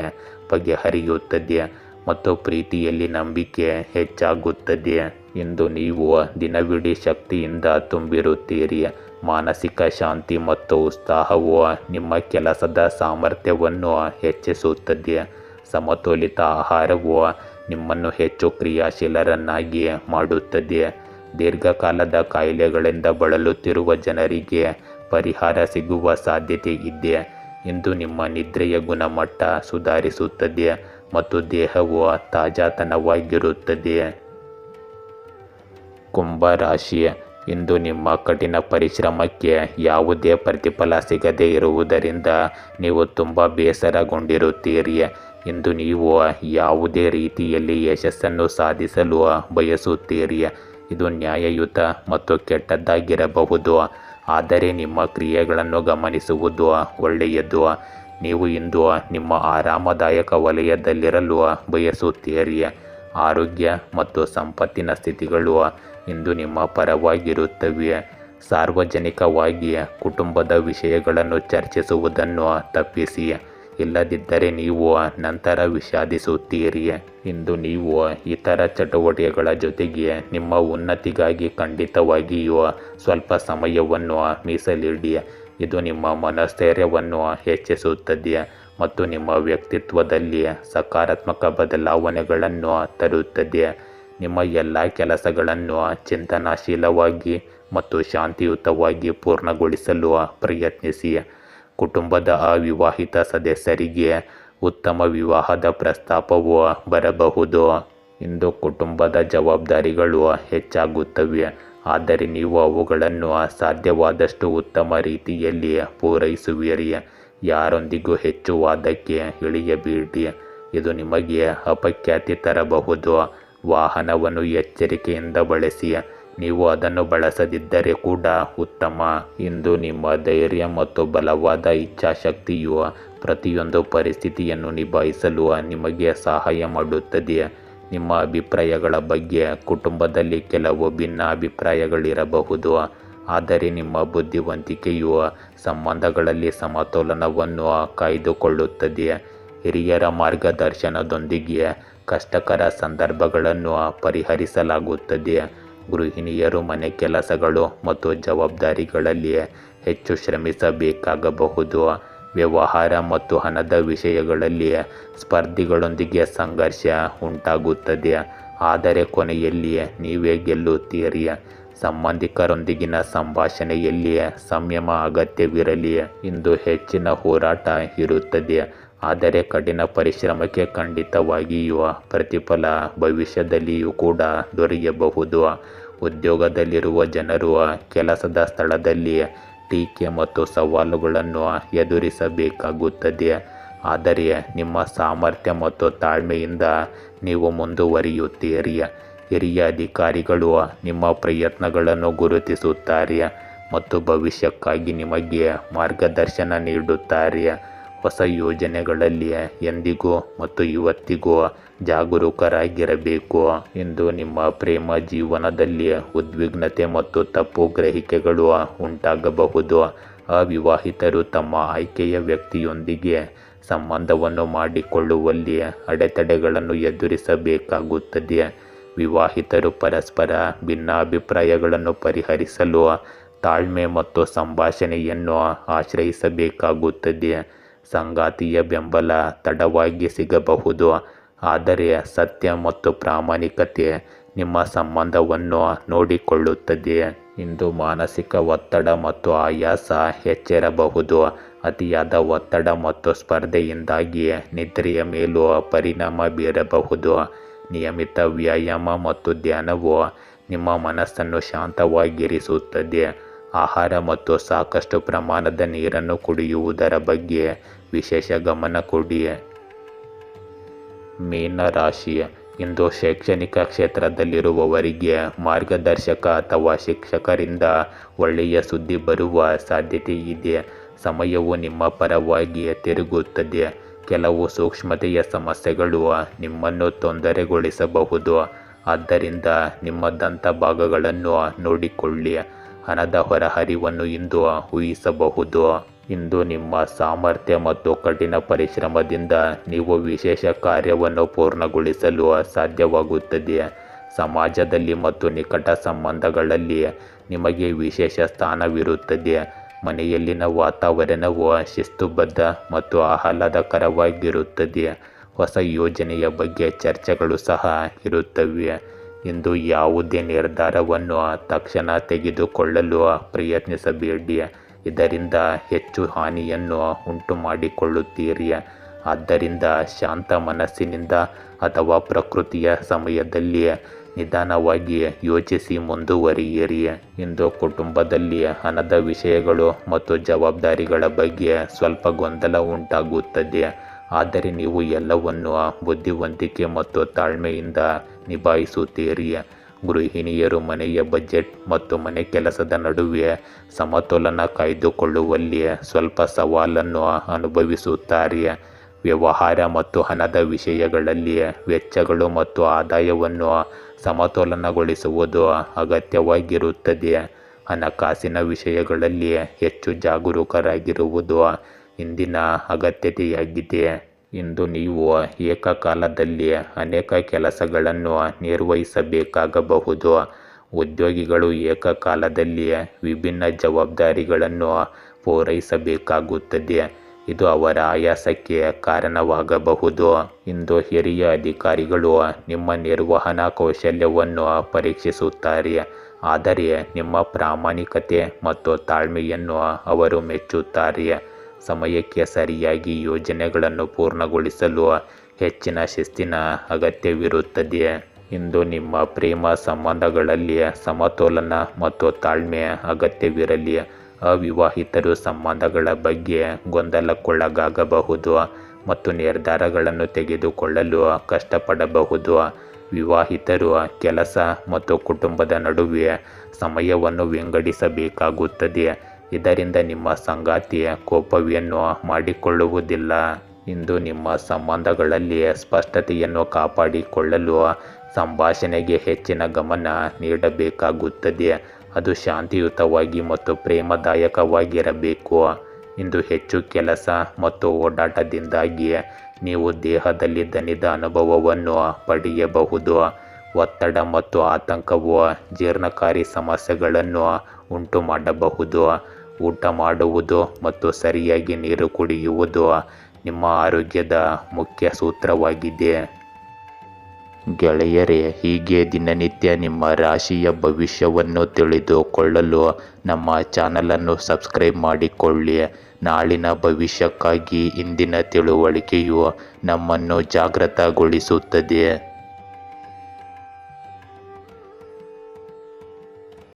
ಬಗೆಹರಿಯುತ್ತದೆ ಮತ್ತು ಪ್ರೀತಿಯಲ್ಲಿ ನಂಬಿಕೆ ಹೆಚ್ಚಾಗುತ್ತದೆ. ಇಂದು ನೀವು ದಿನವಿಡೀ ಶಕ್ತಿಯಿಂದ ತುಂಬಿರುತ್ತೀರಿ. ಮಾನಸಿಕ ಶಾಂತಿ ಮತ್ತು ಉತ್ಸಾಹವು ನಿಮ್ಮ ಕೆಲಸದ ಸಾಮರ್ಥ್ಯವನ್ನು ಹೆಚ್ಚಿಸುತ್ತದೆ. ಸಮತೋಲಿತ ಆಹಾರವು ನಿಮ್ಮನ್ನು ಹೆಚ್ಚು ಕ್ರಿಯಾಶೀಲರನ್ನಾಗಿ ಮಾಡುತ್ತದೆ. ದೀರ್ಘಕಾಲದ ಕಾಯಿಲೆಗಳಿಂದ ಬಳಲುತ್ತಿರುವ ಜನರಿಗೆ ಪರಿಹಾರ ಸಿಗುವ ಸಾಧ್ಯತೆ ಇದೆ. ಇಂದು ನಿಮ್ಮ ನಿದ್ರೆಯ ಗುಣಮಟ್ಟ ಸುಧಾರಿಸುತ್ತದೆ ಮತ್ತು ದೇಹವು ತಾಜಾತನವಾಗಿರುತ್ತದೆ. ಕುಂಭ ರಾಶಿ, ಇಂದು ನಿಮ್ಮ ಕಠಿಣ ಪರಿಶ್ರಮಕ್ಕೆ ಯಾವುದೇ ಪ್ರತಿಫಲ ಸಿಗದೇ ಇರುವುದರಿಂದ ನೀವು ತುಂಬ ಬೇಸರಗೊಂಡಿರುತ್ತೀರಿ. ಇಂದು ನೀವು ಯಾವುದೇ ರೀತಿಯಲ್ಲಿ ಯಶಸ್ಸನ್ನು ಸಾಧಿಸಲು ಬಯಸುತ್ತೀರಿ. ಇದು ನ್ಯಾಯಯುತ ಮತ್ತು ಕೆಟ್ಟದ್ದಾಗಿರಬಹುದು, ಆದರೆ ನಿಮ್ಮ ಕ್ರಿಯೆಗಳನ್ನು ಗಮನಿಸುವುದು ಒಳ್ಳೆಯದು. ನೀವು ಇಂದು ನಿಮ್ಮ ಆರಾಮದಾಯಕ ವಲಯದಲ್ಲಿರಲು ಬಯಸುತ್ತೀರಿ. ಆರೋಗ್ಯ ಮತ್ತು ಸಂಪತ್ತಿನ ಸ್ಥಿತಿಗಳು ಇಂದು ನಿಮ್ಮ ಪರವಾಗಿರುತ್ತವೆ. ಸಾರ್ವಜನಿಕವಾಗಿ ಕುಟುಂಬದ ವಿಷಯಗಳನ್ನು ಚರ್ಚಿಸುವುದನ್ನು ತಪ್ಪಿಸಿ, ಇಲ್ಲದಿದ್ದರೆ ನೀವು ನಂತರ ವಿಷಾದಿಸುತ್ತೀರಿ. ಇಂದು ನೀವು ಇತರ ಚಟುವಟಿಕೆಗಳ ಜೊತೆಗೆ ನಿಮ್ಮ ಉನ್ನತಿಗಾಗಿ ಖಂಡಿತವಾಗಿಯೂ ಸ್ವಲ್ಪ ಸಮಯವನ್ನು ಮೀಸಲಿಡಿ. ಇದು ನಿಮ್ಮ ಮನೋಸ್ಥೈರ್ಯವನ್ನು ಹೆಚ್ಚಿಸುತ್ತದೆ ಮತ್ತು ನಿಮ್ಮ ವ್ಯಕ್ತಿತ್ವದಲ್ಲಿ ಸಕಾರಾತ್ಮಕ ಬದಲಾವಣೆಗಳನ್ನು ತರುತ್ತದೆ. ನಿಮ್ಮ ಎಲ್ಲ ಕೆಲಸಗಳನ್ನು ಚಿಂತನಶೀಲವಾಗಿ ಮತ್ತು ಶಾಂತಿಯುತವಾಗಿ ಪೂರ್ಣಗೊಳಿಸಲು ಪ್ರಯತ್ನಿಸಿ. ಕುಟುಂಬದ ಅವಿವಾಹಿತ ಸದಸ್ಯರಿಗೆ ಉತ್ತಮ ವಿವಾಹದ ಪ್ರಸ್ತಾಪವು ಬರಬಹುದು. ಇಂದು ಕುಟುಂಬದ ಜವಾಬ್ದಾರಿಗಳು ಹೆಚ್ಚಾಗುತ್ತವೆ, ಆದರೆ ನೀವು ಅವುಗಳನ್ನು ಸಾಧ್ಯವಾದಷ್ಟು ಉತ್ತಮ ರೀತಿಯಲ್ಲಿ ಪೂರೈಸುವಿರಿ. ಯಾರೊಂದಿಗೂ ಹೆಚ್ಚು ವಾದಕ್ಕೆ ಇಳಿಯಬೇಡಿ, ಇದು ನಿಮಗೆ ಅಪಖ್ಯಾತಿ ತರಬಹುದು. ವಾಹನವನ್ನು ಎಚ್ಚರಿಕೆಯಿಂದ ಬಳಸಿ, ನೀವು ಅದನ್ನು ಬಳಸದಿದ್ದರೆ ಕೂಡ ಉತ್ತಮ. ಇಂದು ನಿಮ್ಮ ಧೈರ್ಯ ಮತ್ತು ಬಲವಾದ ಇಚ್ಛಾಶಕ್ತಿಯು ಪ್ರತಿಯೊಂದು ಪರಿಸ್ಥಿತಿಯನ್ನು ನಿಭಾಯಿಸಲು ನಿಮಗೆ ಸಹಾಯ ಮಾಡುತ್ತದೆ. ನಿಮ್ಮ ಅಭಿಪ್ರಾಯಗಳ ಬಗ್ಗೆ ಕುಟುಂಬದಲ್ಲಿ ಕೆಲವು ಭಿನ್ನಾಭಿಪ್ರಾಯಗಳಿರಬಹುದು, ಆದರೆ ನಿಮ್ಮ ಬುದ್ಧಿವಂತಿಕೆಯು ಸಂಬಂಧಗಳಲ್ಲಿ ಸಮತೋಲನವನ್ನು ಕಾಯ್ದುಕೊಳ್ಳುತ್ತದೆ. ಹಿರಿಯರ ಮಾರ್ಗದರ್ಶನದೊಂದಿಗೆ ಕಷ್ಟಕರ ಸಂದರ್ಭಗಳನ್ನು ಪರಿಹರಿಸಲಾಗುತ್ತದೆ. ಗೃಹಿಣಿಯರು ಮನೆ ಕೆಲಸಗಳು ಮತ್ತು ಜವಾಬ್ದಾರಿಗಳಲ್ಲಿ ಹೆಚ್ಚು ಶ್ರಮಿಸಬೇಕಾಗಬಹುದು. ವ್ಯವಹಾರ ಮತ್ತು ಹಣದ ವಿಷಯಗಳಲ್ಲಿ ಸ್ಪರ್ಧಿಗಳೊಂದಿಗೆ ಸಂಘರ್ಷ ಉಂಟಾಗುತ್ತದೆ, ಆದರೆ ಕೊನೆಯಲ್ಲಿ ನೀವೇ ಗೆಲ್ಲುತ್ತೀರಿ. ಸಂಬಂಧಿಕರೊಂದಿಗಿನ ಸಂಭಾಷಣೆಯಲ್ಲಿ ಸಂಯಮ ಅಗತ್ಯವಿರಲಿ. ಇಂದು ಹೆಚ್ಚಿನ ಹೋರಾಟ ಇರುತ್ತದೆ, ಆದರೆ ಕಠಿಣ ಪರಿಶ್ರಮಕ್ಕೆ ಖಂಡಿತವಾಗಿಯೂ ಪ್ರತಿಫಲ ಭವಿಷ್ಯದಲ್ಲಿಯೂ ಕೂಡ ದೊರೆಯಬಹುದು. ಉದ್ಯೋಗದಲ್ಲಿರುವ ಜನರು ಕೆಲಸದ ಸ್ಥಳದಲ್ಲಿ ಟೀಕೆ ಮತ್ತು ಸವಾಲುಗಳನ್ನು ಎದುರಿಸಬೇಕಾಗುತ್ತದೆ, ಆದರೆ ನಿಮ್ಮ ಸಾಮರ್ಥ್ಯ ಮತ್ತು ತಾಳ್ಮೆಯಿಂದ ನೀವು ಮುಂದುವರಿಯುತ್ತೀರಿ. ಹಿರಿಯ ಅಧಿಕಾರಿಗಳು ನಿಮ್ಮ ಪ್ರಯತ್ನಗಳನ್ನು ಗುರುತಿಸುತ್ತಾರೆ ಮತ್ತು ಭವಿಷ್ಯಕ್ಕಾಗಿ ನಿಮಗೆ ಮಾರ್ಗದರ್ಶನ ನೀಡುತ್ತಾರೆ. ಹೊಸ ಯೋಜನೆಗಳಲ್ಲಿ ಎಂದಿಗೂ ಮತ್ತು ಇವತ್ತಿಗೂ ಜಾಗರೂಕರಾಗಿರಬೇಕು. ಇಂದು ನಿಮ್ಮ ಪ್ರೇಮ ಜೀವನದಲ್ಲಿ ಉದ್ವಿಗ್ನತೆ ಮತ್ತು ತಪ್ಪು ಗ್ರಹಿಕೆಗಳು ಉಂಟಾಗಬಹುದು. ಅವಿವಾಹಿತರು ತಮ್ಮ ಆಯ್ಕೆಯ ವ್ಯಕ್ತಿಯೊಂದಿಗೆ ಸಂಬಂಧವನ್ನು ಮಾಡಿಕೊಳ್ಳುವಲ್ಲಿ ಅಡೆತಡೆಗಳನ್ನು ಎದುರಿಸಬೇಕಾಗುತ್ತದೆ. ವಿವಾಹಿತರು ಪರಸ್ಪರ ಭಿನ್ನಾಭಿಪ್ರಾಯಗಳನ್ನು ಪರಿಹರಿಸಲು ತಾಳ್ಮೆ ಮತ್ತು ಸಂಭಾಷಣೆಯನ್ನು ಆಶ್ರಯಿಸಬೇಕಾಗುತ್ತದೆ. ಸಂಗಾತಿಯ ಬೆಂಬಲ ತಡವಾಗಿ ಸಿಗಬಹುದು, ಆದರೆ ಸತ್ಯ ಮತ್ತು ಪ್ರಾಮಾಣಿಕತೆ ನಿಮ್ಮ ಸಂಬಂಧವನ್ನು ನೋಡಿಕೊಳ್ಳುತ್ತದೆ. ಇಂದು ಮಾನಸಿಕ ಒತ್ತಡ ಮತ್ತು ಆಯಾಸ ಹೆಚ್ಚಿರಬಹುದು. ಅತಿಯಾದ ಒತ್ತಡ ಮತ್ತು ಸ್ಪರ್ಧೆಯಿಂದಾಗಿ ನಿದ್ರೆಯ ಮೇಲೂ ಪರಿಣಾಮ ಬೀರಬಹುದು. ನಿಯಮಿತ ವ್ಯಾಯಾಮ ಮತ್ತು ಧ್ಯಾನವು ನಿಮ್ಮ ಮನಸ್ಸನ್ನು ಶಾಂತವಾಗಿರಿಸುತ್ತದೆ. ಆಹಾರ ಮತ್ತು ಸಾಕಷ್ಟು ಪ್ರಮಾಣದ ನೀರನ್ನು ಕುಡಿಯುವುದರ ಬಗ್ಗೆ ವಿಶೇಷ ಗಮನ ಕೊಡಿ. ಮೀನರಾಶಿ, ಇಂದು ಶೈಕ್ಷಣಿಕ ಕ್ಷೇತ್ರದಲ್ಲಿರುವವರಿಗೆ ಮಾರ್ಗದರ್ಶಕ ಅಥವಾ ಶಿಕ್ಷಕರಿಂದ ಒಳ್ಳೆಯ ಸುದ್ದಿ ಬರುವ ಸಾಧ್ಯತೆ ಇದೆ. ಸಮಯವು ನಿಮ್ಮ ಪರವಾಗಿ ತಿರುಗುತ್ತದೆ. ಕೆಲವು ಸೂಕ್ಷ್ಮತೆಯ ಸಮಸ್ಯೆಗಳು ನಿಮ್ಮನ್ನು ತೊಂದರೆಗೊಳಿಸಬಹುದು, ಆದ್ದರಿಂದ ನಿಮ್ಮ ದಂತ ಭಾಗಗಳನ್ನು ನೋಡಿಕೊಳ್ಳಿ. ಹಣದ ಹೊರಹರಿವನ್ನು ಇಂದು ಊಹಿಸಬಹುದು. ಇಂದು ನಿಮ್ಮ ಸಾಮರ್ಥ್ಯ ಮತ್ತು ಕಠಿಣ ಪರಿಶ್ರಮದಿಂದ ನೀವು ವಿಶೇಷ ಕಾರ್ಯವನ್ನು ಪೂರ್ಣಗೊಳಿಸಲು ಸಾಧ್ಯವಾಗುತ್ತದೆ. ಸಮಾಜದಲ್ಲಿ ಮತ್ತು ನಿಕಟ ಸಂಬಂಧಗಳಲ್ಲಿ ನಿಮಗೆ ವಿಶೇಷ ಸ್ಥಾನವಿರುತ್ತದೆ. ಮನೆಯಲ್ಲಿನ ವಾತಾವರಣವು ಶಿಸ್ತುಬದ್ಧ ಮತ್ತು ಆಹ್ಲಾದಕರವಾಗಿರುತ್ತದೆ. ಹೊಸ ಯೋಜನೆಯ ಬಗ್ಗೆ ಚರ್ಚೆಗಳು ಸಹ ಇರುತ್ತವೆ. ಇಂದು ಯಾವುದೇ ನಿರ್ಧಾರವನ್ನು ತಕ್ಷಣ ತೆಗೆದುಕೊಳ್ಳಲು ಪ್ರಯತ್ನಿಸಬೇಡಿ, ಇದರಿಂದ ಹೆಚ್ಚು ಹಾನಿಯನ್ನು ಉಂಟು ಮಾಡಿಕೊಳ್ಳುತ್ತೀರಿ. ಆದ್ದರಿಂದ ಶಾಂತ ಮನಸ್ಸಿನಿಂದ ಅಥವಾ ಪ್ರಕೃತಿಯ ಸಮಯದಲ್ಲಿ ನಿಧಾನವಾಗಿ ಯೋಚಿಸಿ ಮುಂದುವರಿಯಿರಿ. ಇಂದು ಕುಟುಂಬದಲ್ಲಿ ಹಣದ ವಿಷಯಗಳು ಮತ್ತು ಜವಾಬ್ದಾರಿಗಳ ಬಗ್ಗೆ ಸ್ವಲ್ಪ ಗೊಂದಲ ಉಂಟಾಗುತ್ತದೆ, ಆದರೆ ನೀವು ಎಲ್ಲವನ್ನೂ ಬುದ್ಧಿವಂತಿಕೆ ಮತ್ತು ತಾಳ್ಮೆಯಿಂದ ನಿಭಾಯಿಸುತ್ತೀರಿ. ಗೃಹಿಣಿಯರು ಮನೆಯ ಬಜೆಟ್ ಮತ್ತು ಮನೆ ಕೆಲಸದ ನಡುವೆ ಸಮತೋಲನ ಕಾಯ್ದುಕೊಳ್ಳುವಲ್ಲಿ ಸ್ವಲ್ಪ ಸವಾಲನ್ನು ಅನುಭವಿಸುತ್ತಾರೆ. ವ್ಯವಹಾರ ಮತ್ತು ಹಣದ ವಿಷಯಗಳಲ್ಲಿ ವೆಚ್ಚಗಳು ಮತ್ತು ಆದಾಯವನ್ನು ಸಮತೋಲನಗೊಳಿಸುವುದು ಅಗತ್ಯವಾಗಿರುತ್ತದೆ. ಹಣಕಾಸಿನ ವಿಷಯಗಳಲ್ಲಿ ಹೆಚ್ಚು ಜಾಗರೂಕರಾಗಿರುವುದು ಇಂದಿನ ಅಗತ್ಯತೆಯಾಗಿದೆ. ಇಂದು ನೀವು ಏಕಕಾಲದಲ್ಲಿ ಅನೇಕ ಕೆಲಸಗಳನ್ನು ನಿರ್ವಹಿಸಬೇಕಾಗಬಹುದು. ಉದ್ಯೋಗಿಗಳು ಏಕಕಾಲದಲ್ಲಿ ವಿಭಿನ್ನ ಜವಾಬ್ದಾರಿಗಳನ್ನು ಪೂರೈಸಬೇಕಾಗುತ್ತದೆ, ಇದು ಅವರ ಆಯಾಸಕ್ಕೆ ಕಾರಣವಾಗಬಹುದು. ಇಂದು ಹಿರಿಯ ಅಧಿಕಾರಿಗಳು ನಿಮ್ಮ ನಿರ್ವಹಣಾ ಕೌಶಲ್ಯವನ್ನು ಪರೀಕ್ಷಿಸುತ್ತಾರೆ, ಆದರೆ ನಿಮ್ಮ ಪ್ರಾಮಾಣಿಕತೆ ಮತ್ತು ತಾಳ್ಮೆಯನ್ನು ಅವರು ಮೆಚ್ಚುತ್ತಾರೆ. ಸಮಯಕ್ಕೆ ಸರಿಯಾಗಿ ಯೋಜನೆಗಳನ್ನು ಪೂರ್ಣಗೊಳಿಸಲು ಹೆಚ್ಚಿನ ಶಿಸ್ತಿನ ಅಗತ್ಯವಿರುತ್ತದೆ. ಇಂದು ನಿಮ್ಮ ಪ್ರೇಮ ಸಂಬಂಧಗಳಲ್ಲಿ ಸಮತೋಲನ ಮತ್ತು ತಾಳ್ಮೆ ಅಗತ್ಯವಿರಲಿ. ಅವಿವಾಹಿತರು ಸಂಬಂಧಗಳ ಬಗ್ಗೆ ಗೊಂದಲಕ್ಕೊಳಗಾಗಬಹುದು ಮತ್ತು ನಿರ್ಧಾರಗಳನ್ನು ತೆಗೆದುಕೊಳ್ಳಲು ಕಷ್ಟಪಡಬಹುದು. ವಿವಾಹಿತರು ಕೆಲಸ ಮತ್ತು ಕುಟುಂಬದ ನಡುವೆ ಸಮಯವನ್ನು ವಿಂಗಡಿಸಬೇಕಾಗುತ್ತದೆ, ಇದರಿಂದ ನಿಮ್ಮ ಸಂಗಾತಿ ಕೋಪವನ್ನು ಮಾಡಿಕೊಳ್ಳುವುದಿಲ್ಲ. ಇಂದು ನಿಮ್ಮ ಸಂಬಂಧಗಳಲ್ಲಿ ಸ್ಪಷ್ಟತೆಯನ್ನು ಕಾಪಾಡಿಕೊಳ್ಳಲು ಸಂಭಾಷಣೆಗೆ ಹೆಚ್ಚಿನ ಗಮನ ನೀಡಬೇಕಾಗುತ್ತದೆ. ಅದು ಶಾಂತಿಯುತವಾಗಿ ಮತ್ತು ಪ್ರೇಮದಾಯಕವಾಗಿರಬೇಕು. ಇಂದು ಹೆಚ್ಚು ಕೆಲಸ ಮತ್ತು ಓಡಾಟದಿಂದಾಗಿ ನೀವು ದೇಹದಲ್ಲಿ ದಣಿದ ಅನುಭವವನ್ನು ಪಡೆಯಬಹುದು. ಒತ್ತಡ ಮತ್ತು ಆತಂಕವು ಜೀರ್ಣಕಾರಿ ಸಮಸ್ಯೆಗಳನ್ನು ಉಂಟುಮಾಡಬಹುದು. ಊಟ ಮಾಡುವುದು ಮತ್ತು ಸರಿಯಾಗಿ ನೀರು ಕುಡಿಯುವುದು ನಿಮ್ಮ ಆರೋಗ್ಯದ ಮುಖ್ಯ ಸೂತ್ರವಾಗಿದೆ. ಗೆಳೆಯರೇ, ಹೀಗೆ ದಿನನಿತ್ಯ ನಿಮ್ಮ ರಾಶಿಯ ಭವಿಷ್ಯವನ್ನು ತಿಳಿದುಕೊಳ್ಳಲು ನಮ್ಮ ಚಾನಲನ್ನು ಸಬ್ಸ್ಕ್ರೈಬ್ ಮಾಡಿಕೊಳ್ಳಿ. ನಾಳಿನ ಭವಿಷ್ಯಕ್ಕಾಗಿ ಇಂದಿನ ತಿಳುವಳಿಕೆಯು ನಮ್ಮನ್ನು ಜಾಗೃತಗೊಳಿಸುತ್ತದೆ.